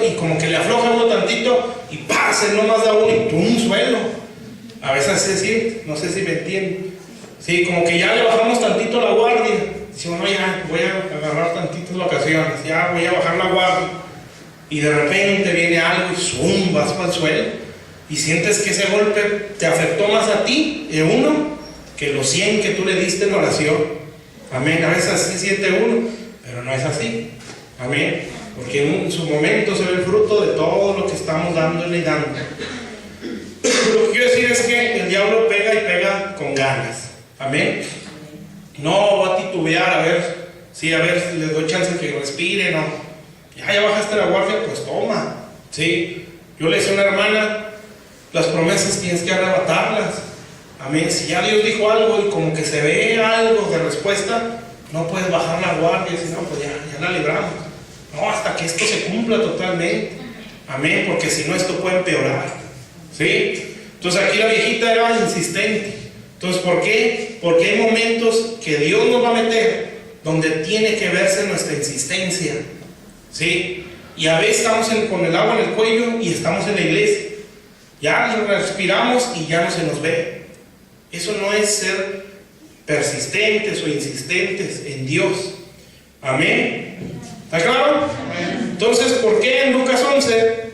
y como que le afloja uno tantito, y pasa, él nomás da uno y pum, suelo. A veces así se siente, no sé si me entienden. Sí, como que ya le bajamos tantito la guardia. Decimos, no, ya voy a agarrar tantitas vacaciones, ya voy a bajar la guardia. Y de repente viene algo y ¡zum! Vas para el suelo. Y sientes que ese golpe te afectó más a ti, que los 100 que tú le diste en oración. Amén. A veces así siente uno, pero no es así. Amén. Porque en su momento se ve el fruto de todo lo que estamos dándole y dando. Lo que quiero decir es que el diablo pega y pega con ganas. Amén. No va a titubear a ver si les doy chance de que respire, no. Ya bajaste la guardia, pues toma. ¿Sí? Yo le decía a una hermana, las promesas tienes que arrebatarlas. Amén. Si ya Dios dijo algo y como que se ve algo de respuesta, no puedes bajar la guardia, sino pues ya la libramos. No, hasta que esto se cumpla totalmente. Amén. Porque si no, esto puede empeorar. ¿Sí? Entonces aquí la viejita era insistente. Entonces, ¿por qué? Porque hay momentos que Dios nos va a meter donde tiene que verse nuestra insistencia, ¿sí? Y a veces estamos con el agua en el cuello y estamos en la iglesia. Ya respiramos y ya no se nos ve. Eso no es ser persistentes o insistentes en Dios. Amén. ¿Está claro? Amén. Entonces, ¿por qué en Lucas 11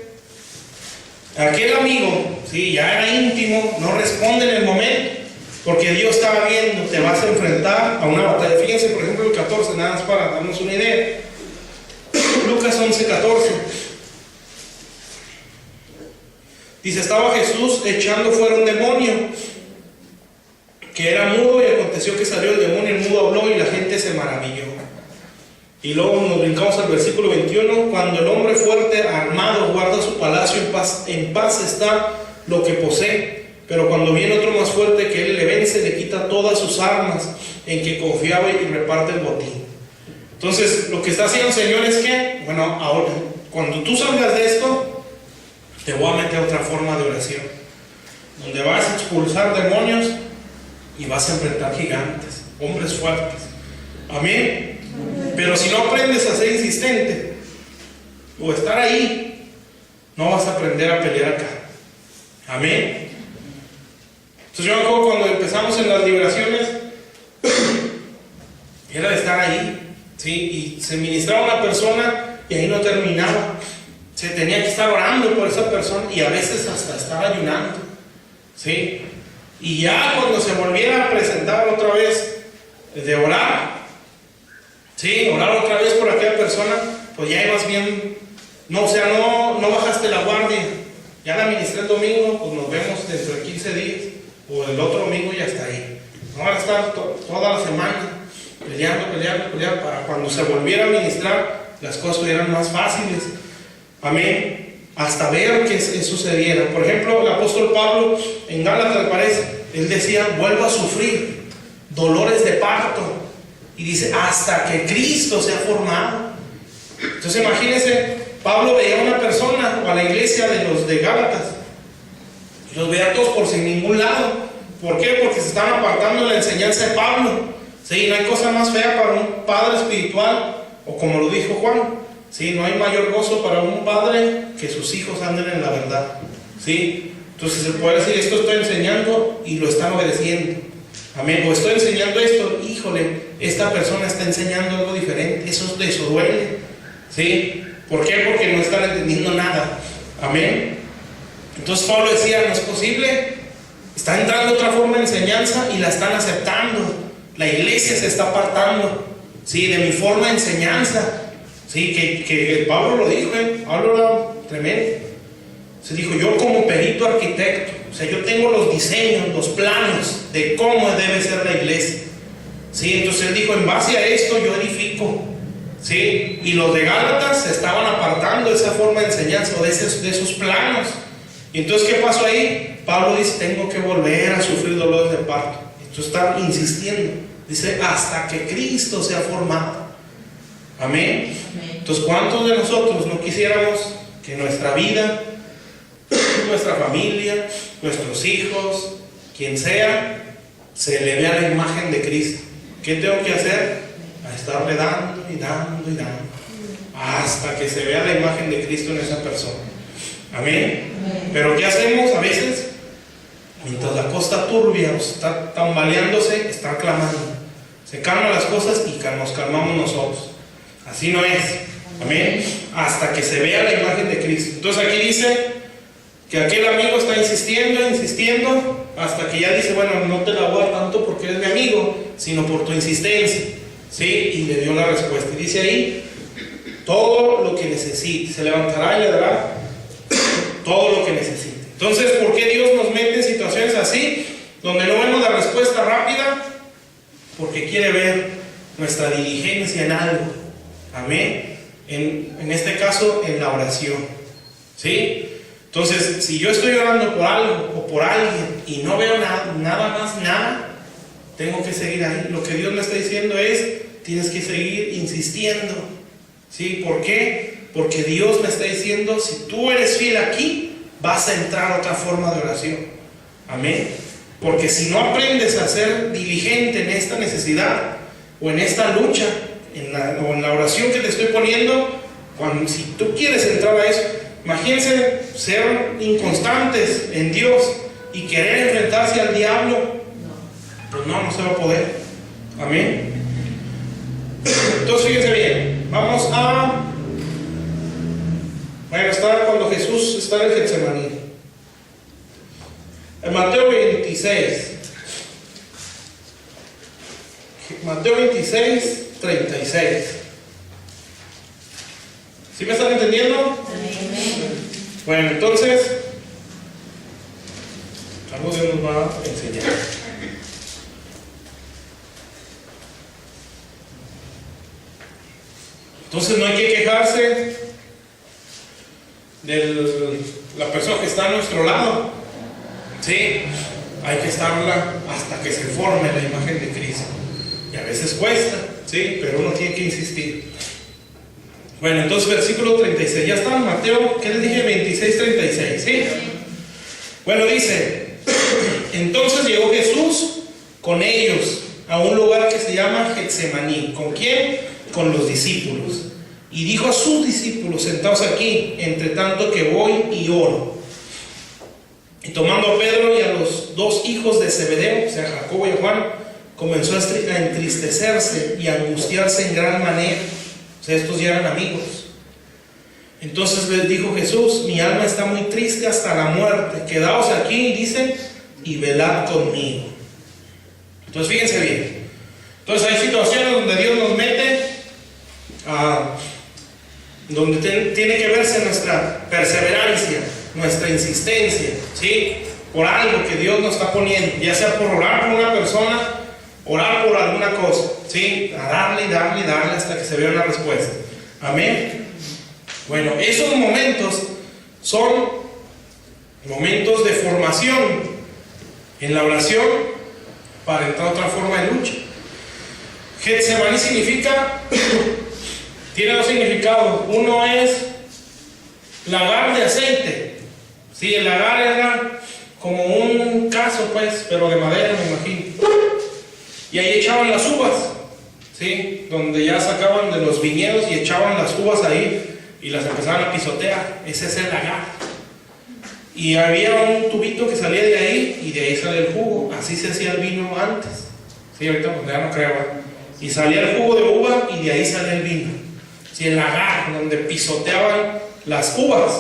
aquel amigo, sí, ya era íntimo, no responde en el momento? Porque Dios estaba viendo, te vas a enfrentar a una batalla. Fíjense, por ejemplo, el 14, nada más para darnos una idea. Lucas 11, 14. Dice, estaba Jesús echando fuera un demonio que era mudo, y aconteció que salió el demonio, el mudo habló y la gente se maravilló. Y luego nos brincamos al versículo 21. Cuando el hombre fuerte, armado, guarda su palacio, en paz está lo que posee. Pero cuando viene otro más fuerte que él le vence, le quita todas sus armas en que confiaba y reparte el botín. Entonces, lo que está haciendo el Señor es que, bueno, ahora, cuando tú salgas de esto, te voy a meter otra forma de oración, donde vas a expulsar demonios y vas a enfrentar gigantes, hombres fuertes. Amén. Pero si no aprendes a ser insistente o estar ahí, no vas a aprender a pelear acá. Amén. Entonces yo me acuerdo cuando empezamos en las liberaciones, era de estar ahí, ¿sí? Y se ministraba una persona y ahí no terminaba. Se tenía que estar orando por esa persona y a veces hasta estar ayunando, ¿sí? Y ya cuando se volviera a presentar otra vez de orar, ¿sí? Orar otra vez por aquella persona, pues ya más bien, no bajaste la guardia. Ya la ministré el domingo, pues nos vemos dentro de 15 días. O el otro domingo ya está ahí. No van a estar toda la semana peleando, para cuando se volviera a ministrar, las cosas eran más fáciles. Amén. hasta ver que eso sucediera. Por ejemplo, el apóstol Pablo en Gálatas, parece, él decía, vuelvo a sufrir dolores de parto, y dice, hasta que Cristo sea formado. Entonces imagínense, Pablo veía a una persona o a la iglesia de los de Gálatas, y los veía todos por sin ningún lado. ¿Por qué? Porque se están apartando de la enseñanza de Pablo. Sí, no hay cosa más fea para un padre espiritual, o como lo dijo Juan, sí, no hay mayor gozo para un padre que sus hijos anden en la verdad. Sí, entonces se puede decir, esto estoy enseñando y lo están obedeciendo. Amén. O estoy enseñando esto, híjole, esta persona está enseñando algo diferente, eso duele. ¿Sí? ¿Por qué? Porque no están entendiendo nada. Amén. Entonces Pablo decía, no es posible, está entrando otra forma de enseñanza y la están aceptando. La iglesia se está apartando, ¿sí?, de mi forma de enseñanza. Sí, que Pablo lo dijo, Pablo era tremendo. Se dijo, yo como perito arquitecto, o sea, yo tengo los diseños, los planos de cómo debe ser la iglesia. Sí, entonces él dijo, en base a esto yo edifico. Sí, y los de Gálatas se estaban apartando de esa forma de enseñanza, o de esos planos. Y entonces, ¿qué pasó ahí? Pablo dice, tengo que volver a sufrir dolores de parto. Entonces está insistiendo. Dice, hasta que Cristo sea formado. Amén. Entonces, ¿cuántos de nosotros no quisiéramos que nuestra vida, nuestra familia, nuestros hijos, quien sea, se le vea la imagen de Cristo? ¿Qué tengo que hacer? A estarle dando y dando y dando hasta que se vea la imagen de Cristo en esa persona. Amén. Pero ¿qué hacemos a veces? Mientras la cosa está turbia, está tambaleándose, está clamando. Se calman las cosas y nos calmamos nosotros. Así no es. Amén. Hasta que se vea la imagen de Cristo. Entonces aquí dice que aquel amigo está insistiendo, insistiendo, hasta que ya dice, bueno, no te la voy a dar tanto porque eres mi amigo, sino por tu insistencia. ¿Sí? Y le dio la respuesta. Y dice ahí, todo lo que necesite. Se levantará y le dará todo lo que necesite. Entonces, ¿por qué Dios nos mete en situaciones así, donde no vemos la respuesta rápida? Porque quiere ver nuestra diligencia en algo. Amén. En este caso, en la oración. ¿Sí? Entonces, si yo estoy orando por algo o por alguien y no veo nada, tengo que seguir ahí. Lo que Dios me está diciendo es, tienes que seguir insistiendo. ¿Sí? ¿Por qué? Porque Dios me está diciendo, si tú eres fiel aquí, vas a entrar a otra forma de oración. Amén. Porque si no aprendes a ser diligente en esta necesidad, o en esta lucha, o en la oración que te estoy poniendo, si tú quieres entrar a eso, imagínense ser inconstantes en Dios y querer enfrentarse al diablo, pues no se va a poder. Amén. Entonces fíjense bien, vamos a... Bueno, está cuando Jesús está en el Getsemaní. En Mateo 26. Mateo 26, 36. ¿Sí me están entendiendo? Bueno, entonces, algo Dios nos va a enseñar. Entonces no hay que quejarse de la persona que está a nuestro lado. Sí, hay que estarla hasta que se forme la imagen de Cristo. Y a veces cuesta, sí, pero uno tiene que insistir. Bueno, entonces versículo 36, ya está en Mateo, ¿qué les dije? 26, 36, ¿sí? Bueno, dice, entonces llegó Jesús con ellos a un lugar que se llama Getsemaní. ¿Con quién? Con los discípulos. Y dijo a sus discípulos, sentaos aquí, entre tanto que voy y oro. Y tomando a Pedro y a los dos hijos de Zebedeo, o sea, Jacobo y Juan, comenzó a entristecerse y a angustiarse en gran manera. O sea, estos ya eran amigos. Entonces les dijo Jesús, mi alma está muy triste hasta la muerte. Quedaos aquí, dice, y velad conmigo. Entonces fíjense bien. Entonces hay situaciones donde Dios nos mete, donde tiene que verse nuestra perseverancia, nuestra insistencia, ¿sí? Por algo que Dios nos está poniendo, ya sea por orar por una persona, orar por alguna cosa, ¿sí? A darle hasta que se vea una respuesta. Amén. Bueno, esos momentos son momentos de formación en la oración para entrar a otra forma de lucha. Getsemaní significa, tiene dos significados. Uno es lagar de aceite. Sí, el lagar era como un caso, pues, pero de madera, me imagino. Y ahí echaban las uvas, ¿sí? Donde ya sacaban de los viñedos y echaban las uvas ahí y las empezaban a pisotear. Ese es el lagar. Y había un tubito que salía de ahí y de ahí sale el jugo. Así se hacía el vino antes. Sí, ahorita pues ya no creo. Y salía el jugo de uva y de ahí sale el vino. Sí, el lagar, donde pisoteaban las uvas.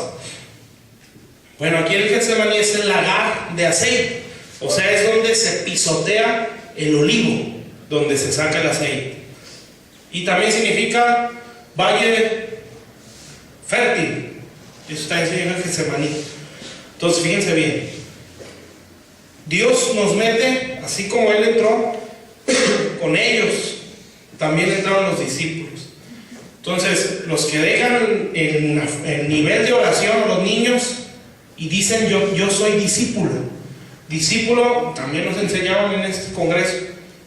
Bueno, aquí el Getsemaní es el lagar de aceite. O sea, es donde se pisotea el olivo, donde se saca el aceite. Y también significa valle fértil. Eso también significa Getsemaní. Entonces, fíjense bien. Dios nos mete, así como Él entró con ellos, también entraron los discípulos. Entonces, los que dejan el nivel de oración, los niños, y dicen yo soy discípulo. Discípulo, también nos enseñaban en este congreso,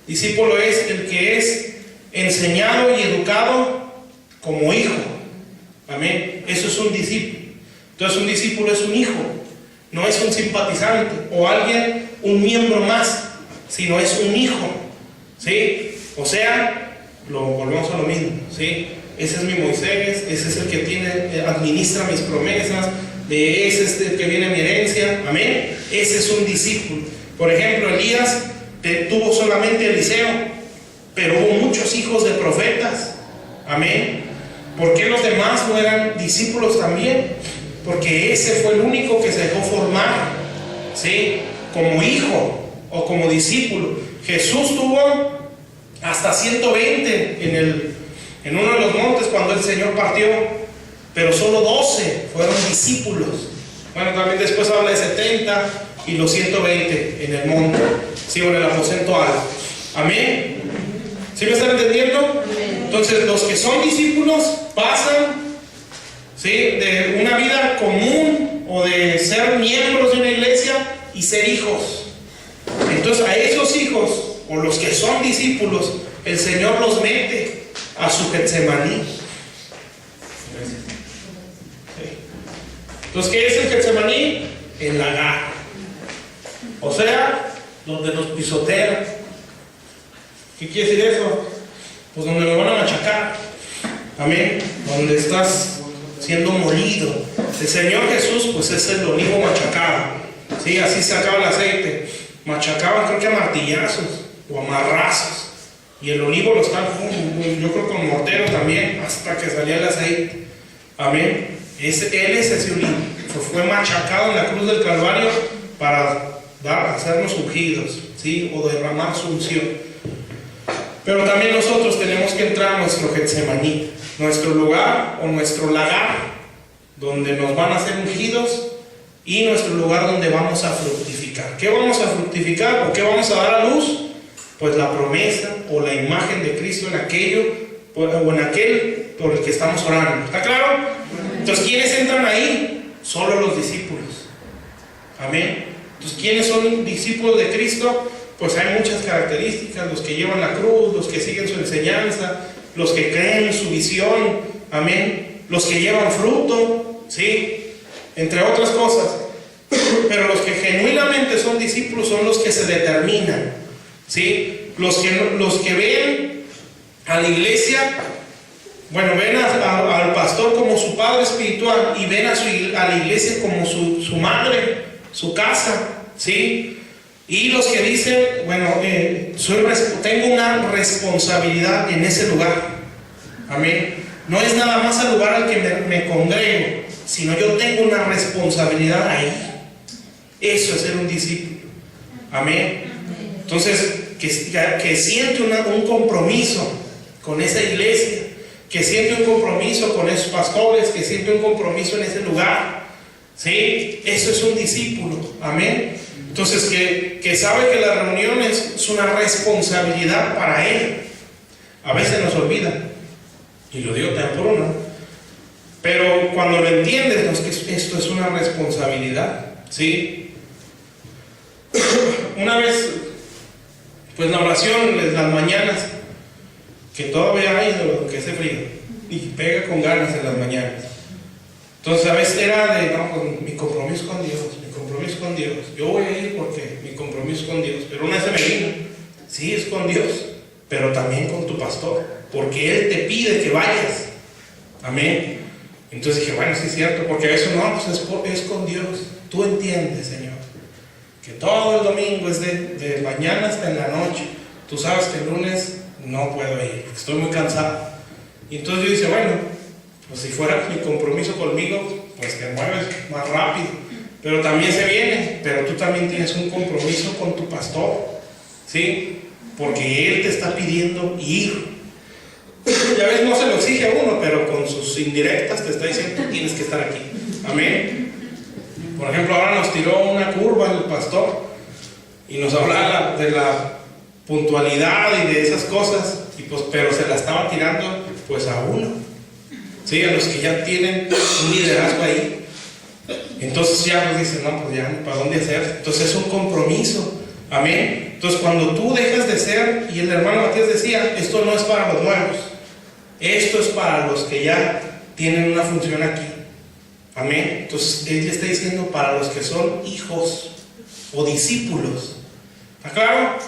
discípulo es el que es enseñado y educado como hijo. Amén. Eso es un discípulo. Entonces un discípulo es un hijo, no es un simpatizante o alguien, un miembro más, sino es un hijo. ¿Sí? O sea, volvemos a lo mismo. ¿Sí? Ese es mi Moisés, ese es el que administra mis promesas, ese es el que viene mi herencia. Amén. Ese es un discípulo. Por ejemplo, Elías tuvo solamente Eliseo, pero hubo muchos hijos de profetas. Amén. ¿Por qué los demás no eran discípulos también? Porque ese fue el único que se dejó formar, ¿sí? Como hijo o como discípulo. Jesús tuvo hasta 120 en uno de los montes cuando el Señor partió, pero solo 12 fueron discípulos. Bueno, también después habla de 70 y los 120 en el monte, sí, o en el aposento alto. Amén. ¿Sí me están entendiendo? Entonces, los que son discípulos pasan, ¿sí?, de una vida común o de ser miembros de una iglesia y ser hijos. Entonces, a esos hijos o los que son discípulos, el Señor los mete a su Getsemaní. Entonces, ¿qué es el Getsemaní? El lagar. O sea, donde nos pisotean. ¿Qué quiere decir eso? Pues donde nos van a machacar. Amén. Donde estás siendo molido. El Señor Jesús, pues es el olivo machacado. Sí, así sacaba el aceite. Machacaban, creo que a martillazos o a marrazos. Y el olivo lo están, yo creo, con mortero también, hasta que salía el aceite. Amén. Él es ese olivo. Fue machacado en la cruz del Calvario para hacernos ungidos, ¿sí?, o derramar su unción. Pero también nosotros tenemos que entrar a nuestro Getsemaní, nuestro lugar o nuestro lagar, donde nos van a hacer ungidos, y nuestro lugar donde vamos a fructificar. ¿Qué vamos a fructificar o qué vamos a dar a luz? Pues la promesa o la imagen de Cristo en aquello o en aquel por el que estamos orando. ¿Está claro? Entonces, ¿quiénes entran ahí? Solo los discípulos. Amén. Entonces, ¿quiénes son discípulos de Cristo? Pues hay muchas características: los que llevan la cruz, los que siguen su enseñanza, los que creen en su visión, amén, los que llevan fruto, ¿sí?, entre otras cosas. Pero los que genuinamente son discípulos son los que se determinan, ¿sí? Los que ven a la iglesia, bueno, ven al pastor como su padre espiritual y ven a la iglesia como su madre, su casa, ¿sí? Y los que dicen, bueno, tengo una responsabilidad en ese lugar. Amén. No es nada más el lugar al que me congrego, sino yo tengo una responsabilidad ahí. Eso es ser un discípulo. Amén. Entonces, que siente un compromiso con esa iglesia, que siente un compromiso con esos pastores, que siente un compromiso en ese lugar, ¿sí? Eso es un discípulo. Amén. Entonces, que sabe que la reunión es una responsabilidad para él. A veces nos olvida, y lo digo tan por uno, Pero cuando lo entiendes, no, es que esto es una responsabilidad, ¿sí? Una vez, pues la oración en las mañanas, que todavía hay, que hace frío, y pega con ganas en las mañanas. Entonces a veces era de, no, pues, mi compromiso con Dios, mi compromiso con Dios. Yo voy a ir porque mi compromiso con Dios. Pero una vez me vino, sí, es con Dios, pero también con tu pastor, porque Él te pide que vayas. Amén. Entonces dije, bueno, sí es cierto, porque eso no, pues es con Dios. Tú entiendes, Señor, que todo el domingo es de mañana hasta en la noche. Tú sabes que el lunes no puedo ir, estoy muy cansado. Y entonces yo dije, bueno, pues si fuera mi compromiso conmigo, pues te mueves más rápido. Pero también se viene, pero tú también tienes un compromiso con tu pastor, ¿sí? Porque Él te está pidiendo ir. Ya ves, no se lo exige a uno, pero con sus indirectas te está diciendo, tú tienes que estar aquí. Amén. Por ejemplo, ahora nos tiró una curva el pastor y nos habla de la puntualidad y de esas cosas, y pues, pero se la estaba tirando pues a uno, ¿sí? A los que ya tienen un liderazgo ahí. Entonces ya nos dicen, no, pues ya, ¿para dónde hacer? Entonces es un compromiso. Amén. Entonces cuando tú dejas de ser, y el hermano Matías decía, esto no es para los nuevos, esto es para los que ya tienen una función aquí. Amén. Entonces él está diciendo para los que son hijos o discípulos. ¿Está claro?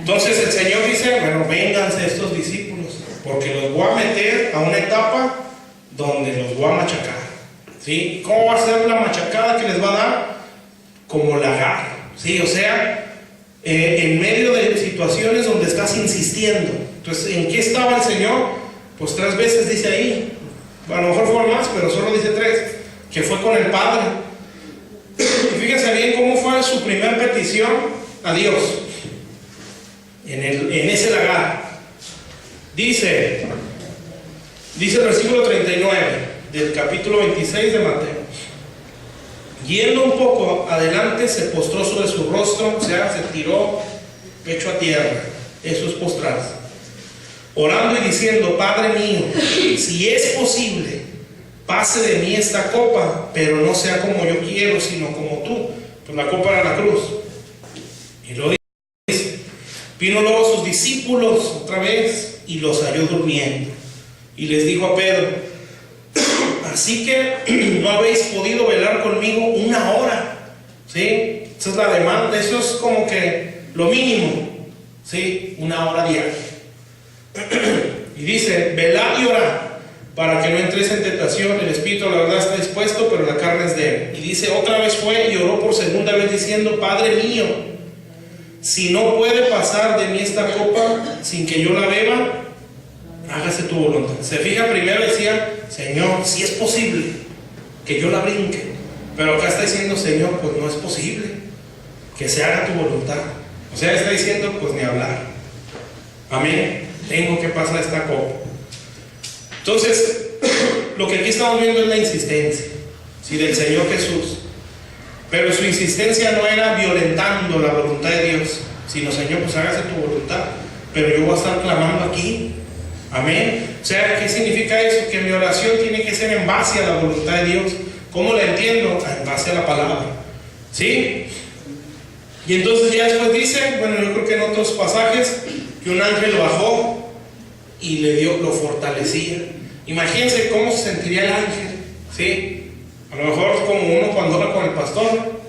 Entonces el Señor dice, bueno, vénganse estos discípulos, porque los voy a meter a una etapa donde los voy a machacar. ¿Sí? ¿Cómo va a ser la machacada que les va a dar? Como lagar, ¿sí? O sea, en medio de situaciones donde estás insistiendo. Entonces, ¿en qué estaba el Señor? Pues 3 veces dice ahí, a lo mejor fueron más, pero solo dice 3, que fue con el Padre. Y fíjense bien cómo fue su primer petición a Dios en ese lagar. Dice el versículo 39 del capítulo 26 de Mateo: yendo un poco adelante, se postró sobre su rostro, o sea, se tiró pecho a tierra. Eso es postrarse, orando y diciendo, Padre mío, si es posible, pase de mí esta copa, pero no sea como yo quiero, sino como tú. Pues la copa era la cruz. Y lo dice. Vino luego sus discípulos otra vez y los halló durmiendo. Y les dijo a Pedro, así que no habéis podido velar conmigo 1 hora. ¿Sí? Esa es la demanda, eso es como que lo mínimo. ¿Sí? 1 hora diaria. Y dice, velad y orad, para que no entréis en tentación. El espíritu la verdad está dispuesto, pero la carne es débil. Y dice, otra vez fue y oró por segunda vez diciendo, Padre mío, si no puede pasar de mí esta copa sin que yo la beba, hágase tu voluntad. Se fija, primero decía, Señor, si es posible que yo la brinque, pero acá está diciendo, Señor, pues no es posible que se haga tu voluntad. O sea, está diciendo, pues ni hablar. Amén. Tengo que pasar esta copa. Entonces, lo que aquí estamos viendo es la insistencia, ¿sí?, del Señor Jesús. Pero su insistencia no era violentando la voluntad de Dios, sino, Señor, pues hágase tu voluntad, pero yo voy a estar clamando aquí. Amén. O sea, ¿qué significa eso? Que mi oración tiene que ser en base a la voluntad de Dios. ¿Cómo la entiendo? En base a la palabra. ¿Sí? Y entonces ya después dice, bueno, yo creo que en otros pasajes, que un ángel bajó y lo fortalecía. Imagínense cómo se sentiría el ángel. ¿Sí? A lo mejor como uno cuando habla con el pastor,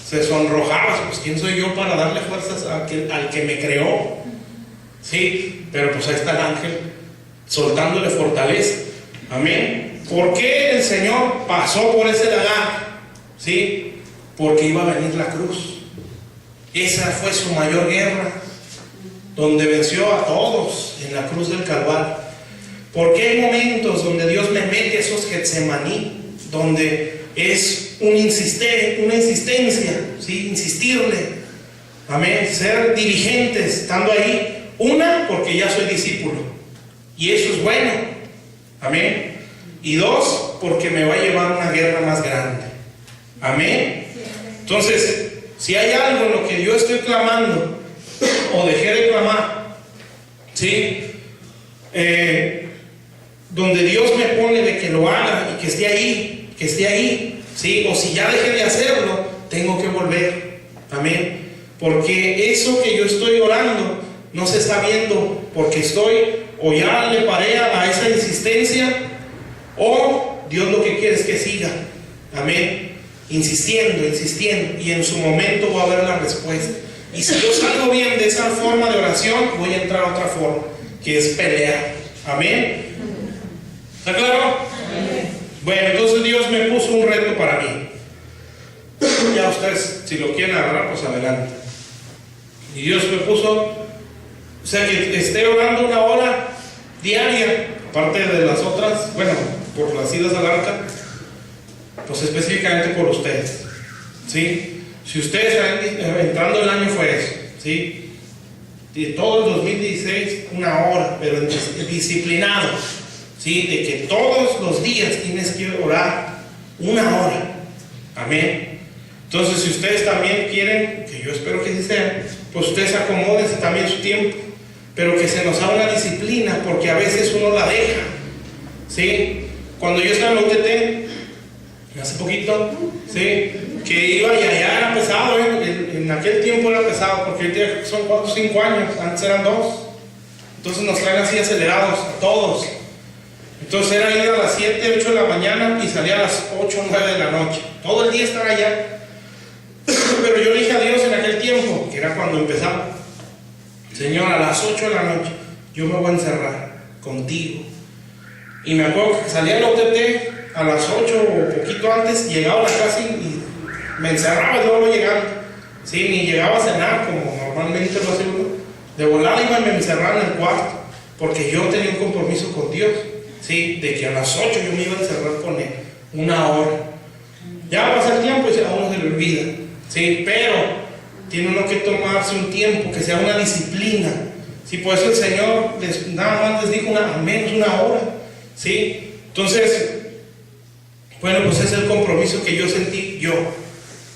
se sonrojaba, pues ¿quién soy yo para darle fuerzas al que me creó? ¿Sí? Pero pues ahí está el ángel soltándole fortaleza. Amén. ¿Por qué el Señor pasó por ese lagar? ¿Sí? Porque iba a venir la cruz. Esa fue su mayor guerra, donde venció a todos en la cruz del Calvario. Porque hay momentos donde Dios me mete a esos Getsemaní, donde es una insistencia, ¿sí? Insistirle. Amén. Ser diligentes estando ahí. Una, porque ya soy discípulo, y eso es bueno. Amén. Y 2, porque me va a llevar a una guerra más grande. Amén. Entonces, si hay algo en lo que yo estoy clamando o dejé de clamar, ¿sí? donde Dios me pone de que lo haga y que esté ahí, ¿sí? O si ya dejé de hacerlo, tengo que volver. Amén. Porque eso que yo estoy orando no se está viendo porque o ya le paré a esa insistencia, o Dios lo que quiere es que siga. Amén. Insistiendo, y en su momento va a haber la respuesta. Y si yo salgo bien de esa forma de oración, voy a entrar a otra forma, que es pelear. Amén. ¿Está claro? Amén. Bueno, entonces Dios me puso un reto para mí. Ya ustedes, si lo quieren agarrar, pues adelante. Y Dios me puso, o sea, que esté orando 1 hora diaria, aparte de las otras, bueno, por las idas al arca, pues específicamente por ustedes, ¿sí? Si ustedes entrando el año fue eso, ¿sí? De todo el 2016, 1 hora, pero disciplinado, ¿sí? De que todos los días tienes que orar 1 hora. Amén. Entonces, si ustedes también quieren, que yo espero que sí sea, pues ustedes acomódense también su tiempo, pero que se nos haga una disciplina, porque a veces uno la deja, ¿sí? Cuando yo estaba en la UTT, hace poquito, ¿sí? Que iba y allá era pesado, en aquel tiempo era pesado, porque ahorita son 4 o 5 años, antes eran 2, entonces nos traen así acelerados a todos. Entonces era ir a las 7, 8 de la mañana y salía a las 8 o 9 de la noche, todo el día estar allá. Pero yo dije a Dios en aquel tiempo, que era cuando empezaba: Señor, a las 8 de la noche yo me voy a encerrar contigo. Y me acuerdo que salía a la UTT a las 8 o poquito antes, llegaba a la casa y me encerraba luego llegando, ¿sí? Ni llegaba a cenar como normalmente lo hace uno. De volada iba y me encerraba en el cuarto, porque yo tenía un compromiso con Dios, ¿sí? De que a las 8 yo me iba a encerrar con Él 1 hora. Ya pasa el tiempo y a uno se le olvida, ¿sí? Pero tiene uno que tomarse un tiempo, que sea una disciplina, ¿sí? Por eso el Señor nada más les dijo al menos 1 hora, ¿sí? Entonces, bueno, pues es el compromiso que yo sentí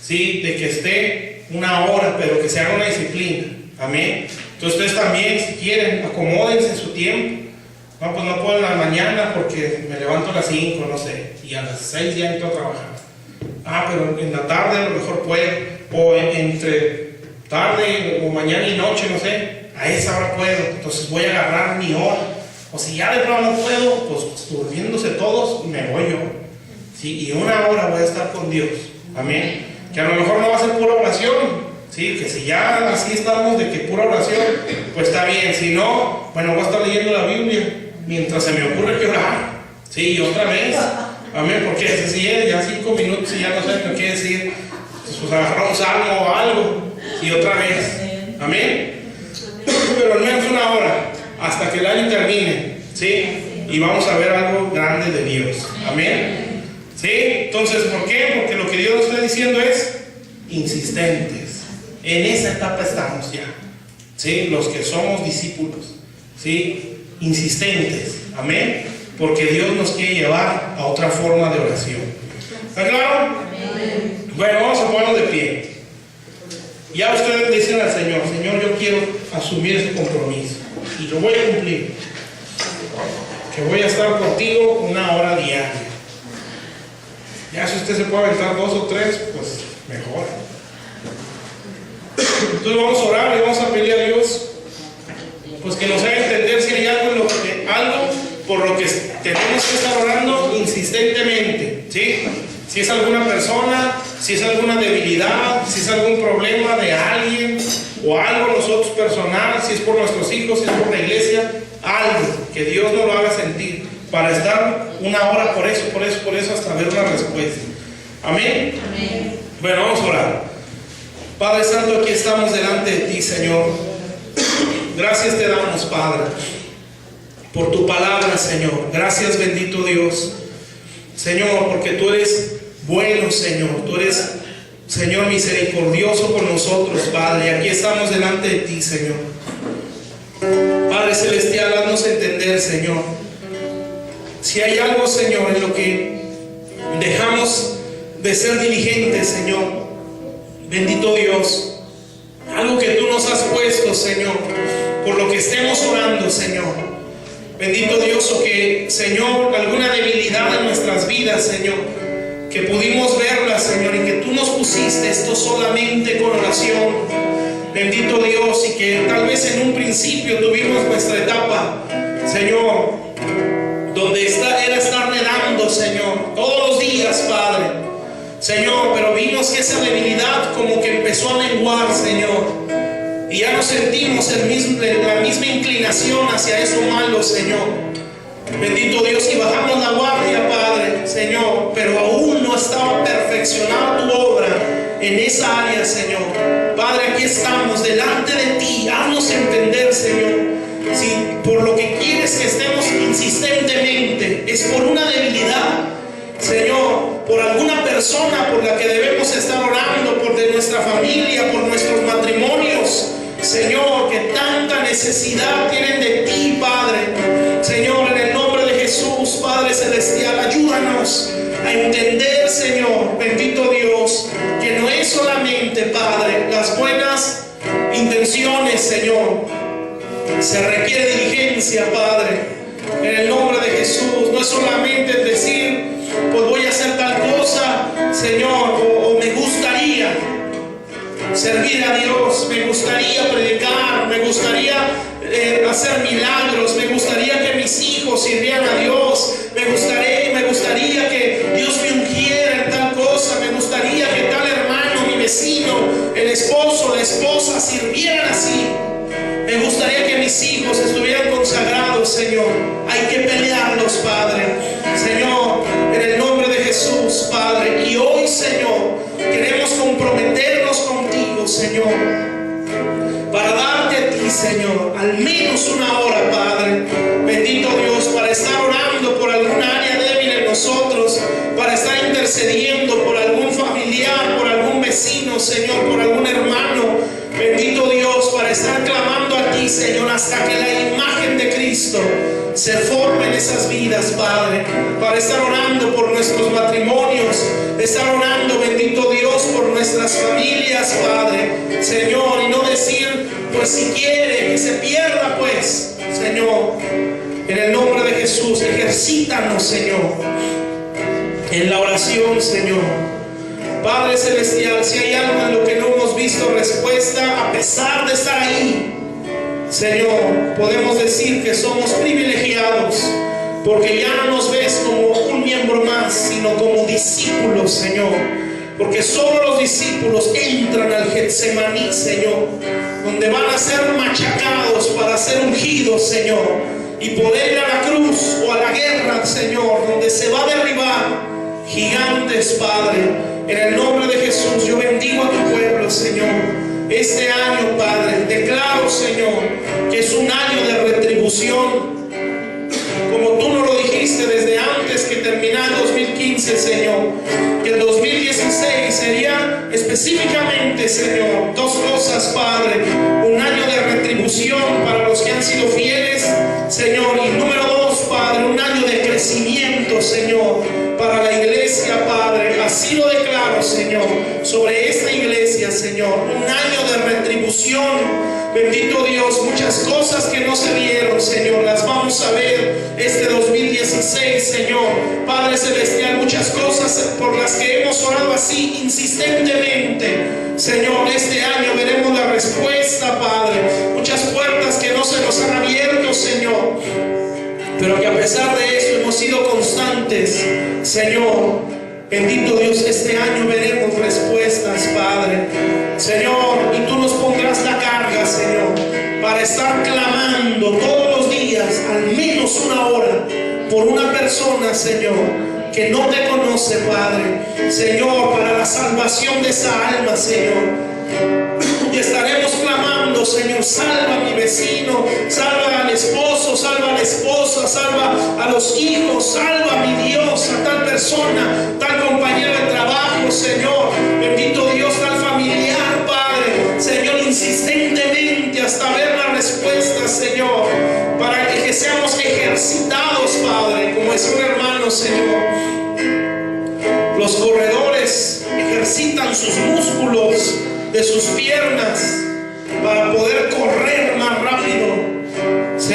¿sí? De que esté 1 hora, pero que se haga una disciplina. Amén. Entonces ustedes también, si quieren, acomódense su tiempo. No, pues no puedo en la mañana porque me levanto a las 5, no sé, y a las 6 ya entro a trabajar. Pero en la tarde a lo mejor puedo, o entre tarde o mañana y noche, no sé, a esa hora puedo. Entonces voy a agarrar mi hora. O si ya de pronto no puedo, pues durmiéndose todos, me voy yo, ¿sí? Y 1 hora voy a estar con Dios. Amén. Que a lo mejor no va a ser pura oración, ¿sí? Que si ya así estamos de que pura oración, pues está bien. Si no, bueno, voy a estar leyendo la Biblia mientras se me ocurre que orar, ¿sí? Y otra vez, amén, porque si ya 5 minutos y ya no sé qué decir, pues agarrar un salmo o algo, y otra vez, amén. Pero al menos 1 hora, hasta que el año termine, ¿sí? Y vamos a ver algo grande de Dios, amén. ¿Sí? Entonces, ¿por qué? Porque lo que Dios nos está diciendo es insistentes. En esa etapa estamos ya, ¿sí? Los que somos discípulos, ¿sí? Insistentes, amén. Porque Dios nos quiere llevar a otra forma de oración. ¿Está claro? Amén. Bueno, vamos a ponernos de pie. Ya ustedes dicen al Señor: Señor, yo quiero asumir ese compromiso y lo voy a cumplir, que voy a estar contigo 1 hora diaria. Ya si usted se puede aventar 2 o 3, pues mejor. Entonces vamos a orar y vamos a pedirle a Dios, pues que nos haga entender si hay algo por lo que tenemos que estar orando insistentemente, ¿sí? Si es alguna persona, si es alguna debilidad, si es algún problema de alguien o algo nosotros personal, si es por nuestros hijos, si es por la iglesia, algo que Dios nos lo haga sentir, para estar 1 hora por eso, hasta ver una respuesta. Amén. Amén. Bueno, vamos a orar. Padre Santo, aquí estamos delante de ti, Señor. Gracias te damos, Padre, por tu palabra, Señor. Gracias, bendito Dios, Señor, porque tú eres bueno, Señor. Tú eres, Señor, misericordioso con nosotros, Padre. Y aquí estamos delante de ti, Señor. Padre Celestial, haznos entender, Señor, si hay algo, Señor, en lo que dejamos de ser diligentes, Señor, bendito Dios, algo que tú nos has puesto, Señor, por lo que estemos orando, Señor, bendito Dios, o que, Señor, alguna debilidad en nuestras vidas, Señor, que pudimos verla, Señor, y que tú nos pusiste esto solamente con oración, bendito Dios, y que tal vez en un principio tuvimos nuestra etapa, Señor, donde era estarle dando, Señor, todos los días, Padre, Señor, pero vimos que esa debilidad como que empezó a menguar, Señor, y ya no sentimos la misma inclinación hacia eso malo, Señor. Bendito Dios, y bajamos la guardia, Padre, Señor, pero aún no estaba perfeccionada tu obra en esa área, Señor. Padre, aquí estamos delante de ti. Haznos entender, Señor, si por lo que quieres que estemos insistentemente es por una debilidad, Señor, por alguna persona por la que debemos estar orando, por de nuestra familia, por nuestros matrimonios, Señor, que tanta necesidad tienen de ti, Padre. Señor, en el nombre de Jesús, Padre Celestial, ayúdanos a entender, Señor, bendito Dios, que no es solamente, Padre, las buenas intenciones, Señor. Se requiere diligencia, Padre, en el nombre de Jesús. No es solamente decir, pues voy a hacer tal cosa, Señor, o me gustaría servir a Dios, me gustaría predicar, me gustaría hacer milagros, me gustaría que mis hijos sirvieran a Dios, me gustaría que Dios me ungiera en tal cosa, me gustaría que tal hermano, mi vecino, el esposo, la esposa sirvieran así. Me gustaría que mis hijos estuvieran consagrados, Señor. Hay que pelearlos, Padre. Señor, en el nombre de Jesús, Padre. Y hoy, Señor, queremos comprometernos contigo, Señor, para darte a ti, Señor, al menos una hora, Padre. Bendito Dios, para estar orando por alguna área débil en nosotros, para estar intercediendo por algún familiar, por algún vecino, Señor, por algún hermano. Bendito Dios, para estar clamando a ti, Señor, hasta que la imagen de Cristo se forme en esas vidas, Padre. Para estar orando por nuestros matrimonios, estar orando, bendito Dios, por nuestras familias, Padre, Señor, y no decir, pues si quiere que se pierda, pues, Señor, en el nombre de Jesús, ejercítanos, Señor, en la oración, Señor. Padre Celestial, si hay algo en lo que no hemos visto respuesta, a pesar de estar ahí, Señor, podemos decir que somos privilegiados, porque ya no nos ves como un miembro más, sino como discípulos, Señor. Porque solo los discípulos entran al Getsemaní, Señor, donde van a ser machacados para ser ungidos, Señor, y poder ir a la cruz o a la guerra, Señor, donde se va a derribar gigantes, Padre. En el nombre de Jesús, yo bendigo a tu pueblo, Señor. Este año, Padre, declaro, Señor, que es un año de retribución, como tú nos lo dijiste desde antes que terminara el 2015, Señor. Que el 2016 sería específicamente, Señor, dos cosas, Padre: un año de retribución para los que han sido fieles, Señor, y número dos, Padre, un año de crecimiento, Señor, para la iglesia, Padre. Así lo declaro, Señor, sobre esta iglesia, Señor. Un año de retribución. Bendito Dios, muchas cosas que no se vieron, Señor, las vamos a ver este 2016, Señor. Padre Celestial, muchas cosas por las que hemos orado así insistentemente, Señor, este año veremos la respuesta, Padre. Muchas puertas que no se nos han abierto, Señor, pero que a pesar de eso hemos sido constantes, Señor. Bendito Dios, este año veremos respuestas, Padre, Señor, y tú nos pondrás la carga, Señor, para estar clamando todos los días, al menos una hora, por una persona, Señor, que no te conoce, Padre, Señor, para la salvación de esa alma, Señor. Y estaremos clamando, Señor, salva a mi vecino, salva al esposo, salva a la esposa, salva a los hijos, salva a mi Dios, a tal persona, tal compañero de trabajo, Señor. Bendito Dios, tal familiar, Padre, Señor, insistentemente hasta ver la respuesta, Señor, para que seamos ejercitados, Padre, como es un hermano, Señor. Los corredores ejercitan sus músculos de sus piernas para poder correr más rápido.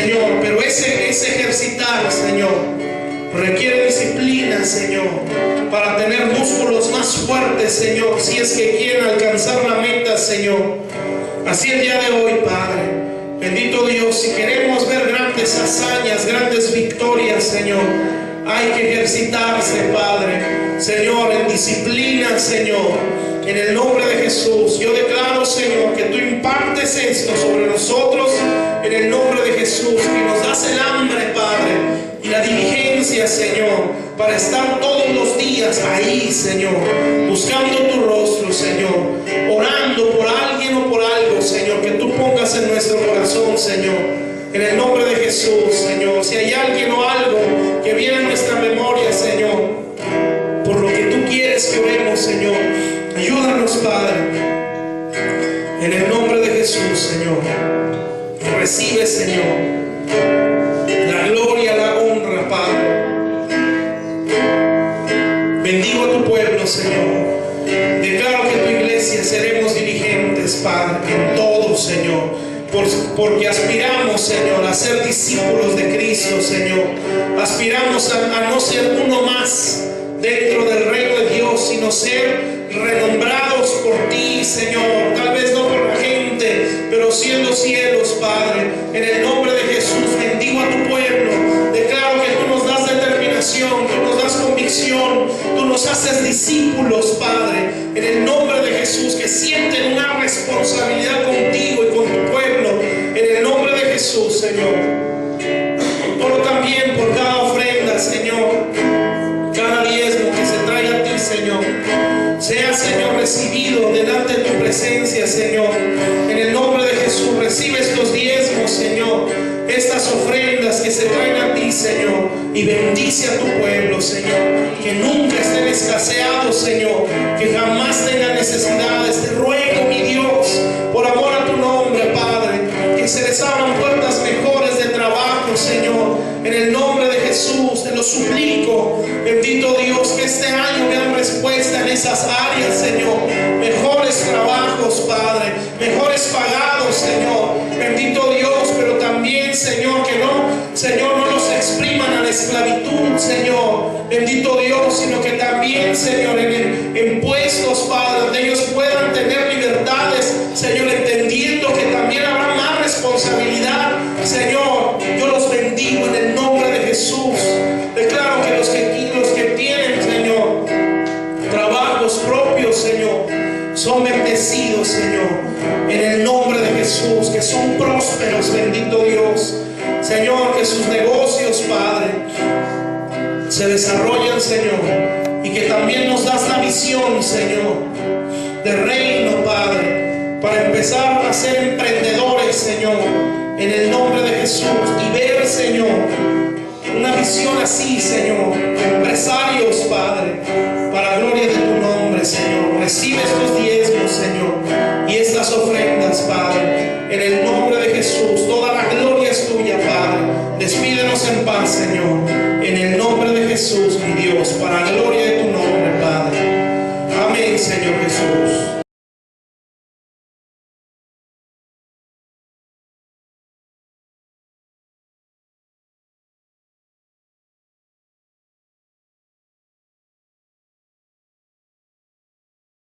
Señor, pero ese ejercitar, Señor, requiere disciplina, Señor, para tener músculos más fuertes, Señor, si es que quieren alcanzar la meta, Señor. Así el día de hoy, Padre, bendito Dios, si queremos ver grandes hazañas, grandes victorias, Señor, hay que ejercitarse, Padre, Señor, en disciplina, Señor, en el nombre de Jesús. Yo declaro, Señor, que tú impartes esto sobre nosotros, en el nombre de Jesús, que nos das el hambre, Padre, y la diligencia, Señor, para estar todos los días ahí, Señor, buscando tu rostro, Señor, orando por alguien o por algo, Señor, que tú pongas en nuestro corazón, Señor, en el nombre de Jesús, Señor. Si hay alguien o algo que viene a nuestra memoria, Señor, por lo que tú quieres que oremos, Señor, ayúdanos, Padre, en el nombre de Jesús, Señor. Recibe, Señor, la gloria, la honra, Padre. Bendigo a tu pueblo, Señor. Declaro que tu iglesia seremos diligentes, Padre, en todo, Señor, porque aspiramos, Señor, a ser discípulos de Cristo, Señor. Aspiramos a no ser uno más dentro del reino de Dios, sino ser renombrados por ti, Señor. Tal vez no por la gente, pero siendo cielos, Padre. En el nombre de Jesús, bendigo a tu pueblo. Declaro que tú nos das determinación, tú nos das convicción, tú nos haces discípulos, Padre. En el nombre de Jesús, que sienten una responsabilidad contigo y con tu pueblo. En el nombre de Jesús, Señor. Oro también por cada ofrenda, Señor, cada diezmo que se traiga a ti, Señor, sea, Señor, recibido delante de tu presencia, Señor. En el nombre de Jesús, recibe estos diezmos, Señor, estas ofrendas que se traen a ti, Señor, y bendice a tu pueblo, Señor, que nunca estén escaseados, Señor, que jamás tengan necesidades. Te ruego, mi Dios, por amor a tu nombre, Padre, que se les abran puertas mejores de trabajo, Señor, en el nombre de Jesús. Te lo suplico, bendito Dios, que este año vean respuesta en esas áreas, Señor. Mejores trabajos, Padre, mejores pagados, Señor, bendito Dios, pero también, Señor, que no, Señor, no los expriman a la esclavitud, Señor, bendito Dios, sino que también, Señor, en puestos, Padre, donde ellos puedan tener libertades, Señor, entendiendo que también habrá más responsabilidad, Señor. Yo los bendigo en el nombre de Jesús. Declaro que los que tienen, Señor, trabajos propios, Señor, son bendecidos, Señor, en el nombre de Jesús, que son prósperos, bendito Dios, Señor, que sus negocios, Padre, se desarrollan, Señor, y que también nos das la visión, Señor, del reino, Padre, para empezar a ser emprendedores, Señor, en el nombre de Jesús, y ver, Señor, una visión así, Señor, empresarios, Padre, para gloria de tu nombre, Señor. Recibe estos diezmos, Señor, y estas ofrendas, Padre, en el nombre de Jesús. Toda la gloria es tuya, Padre. Despídenos en paz, Señor, en el nombre de Jesús, mi Dios, para gloria de tu nombre, Padre. Amén, Señor Jesús.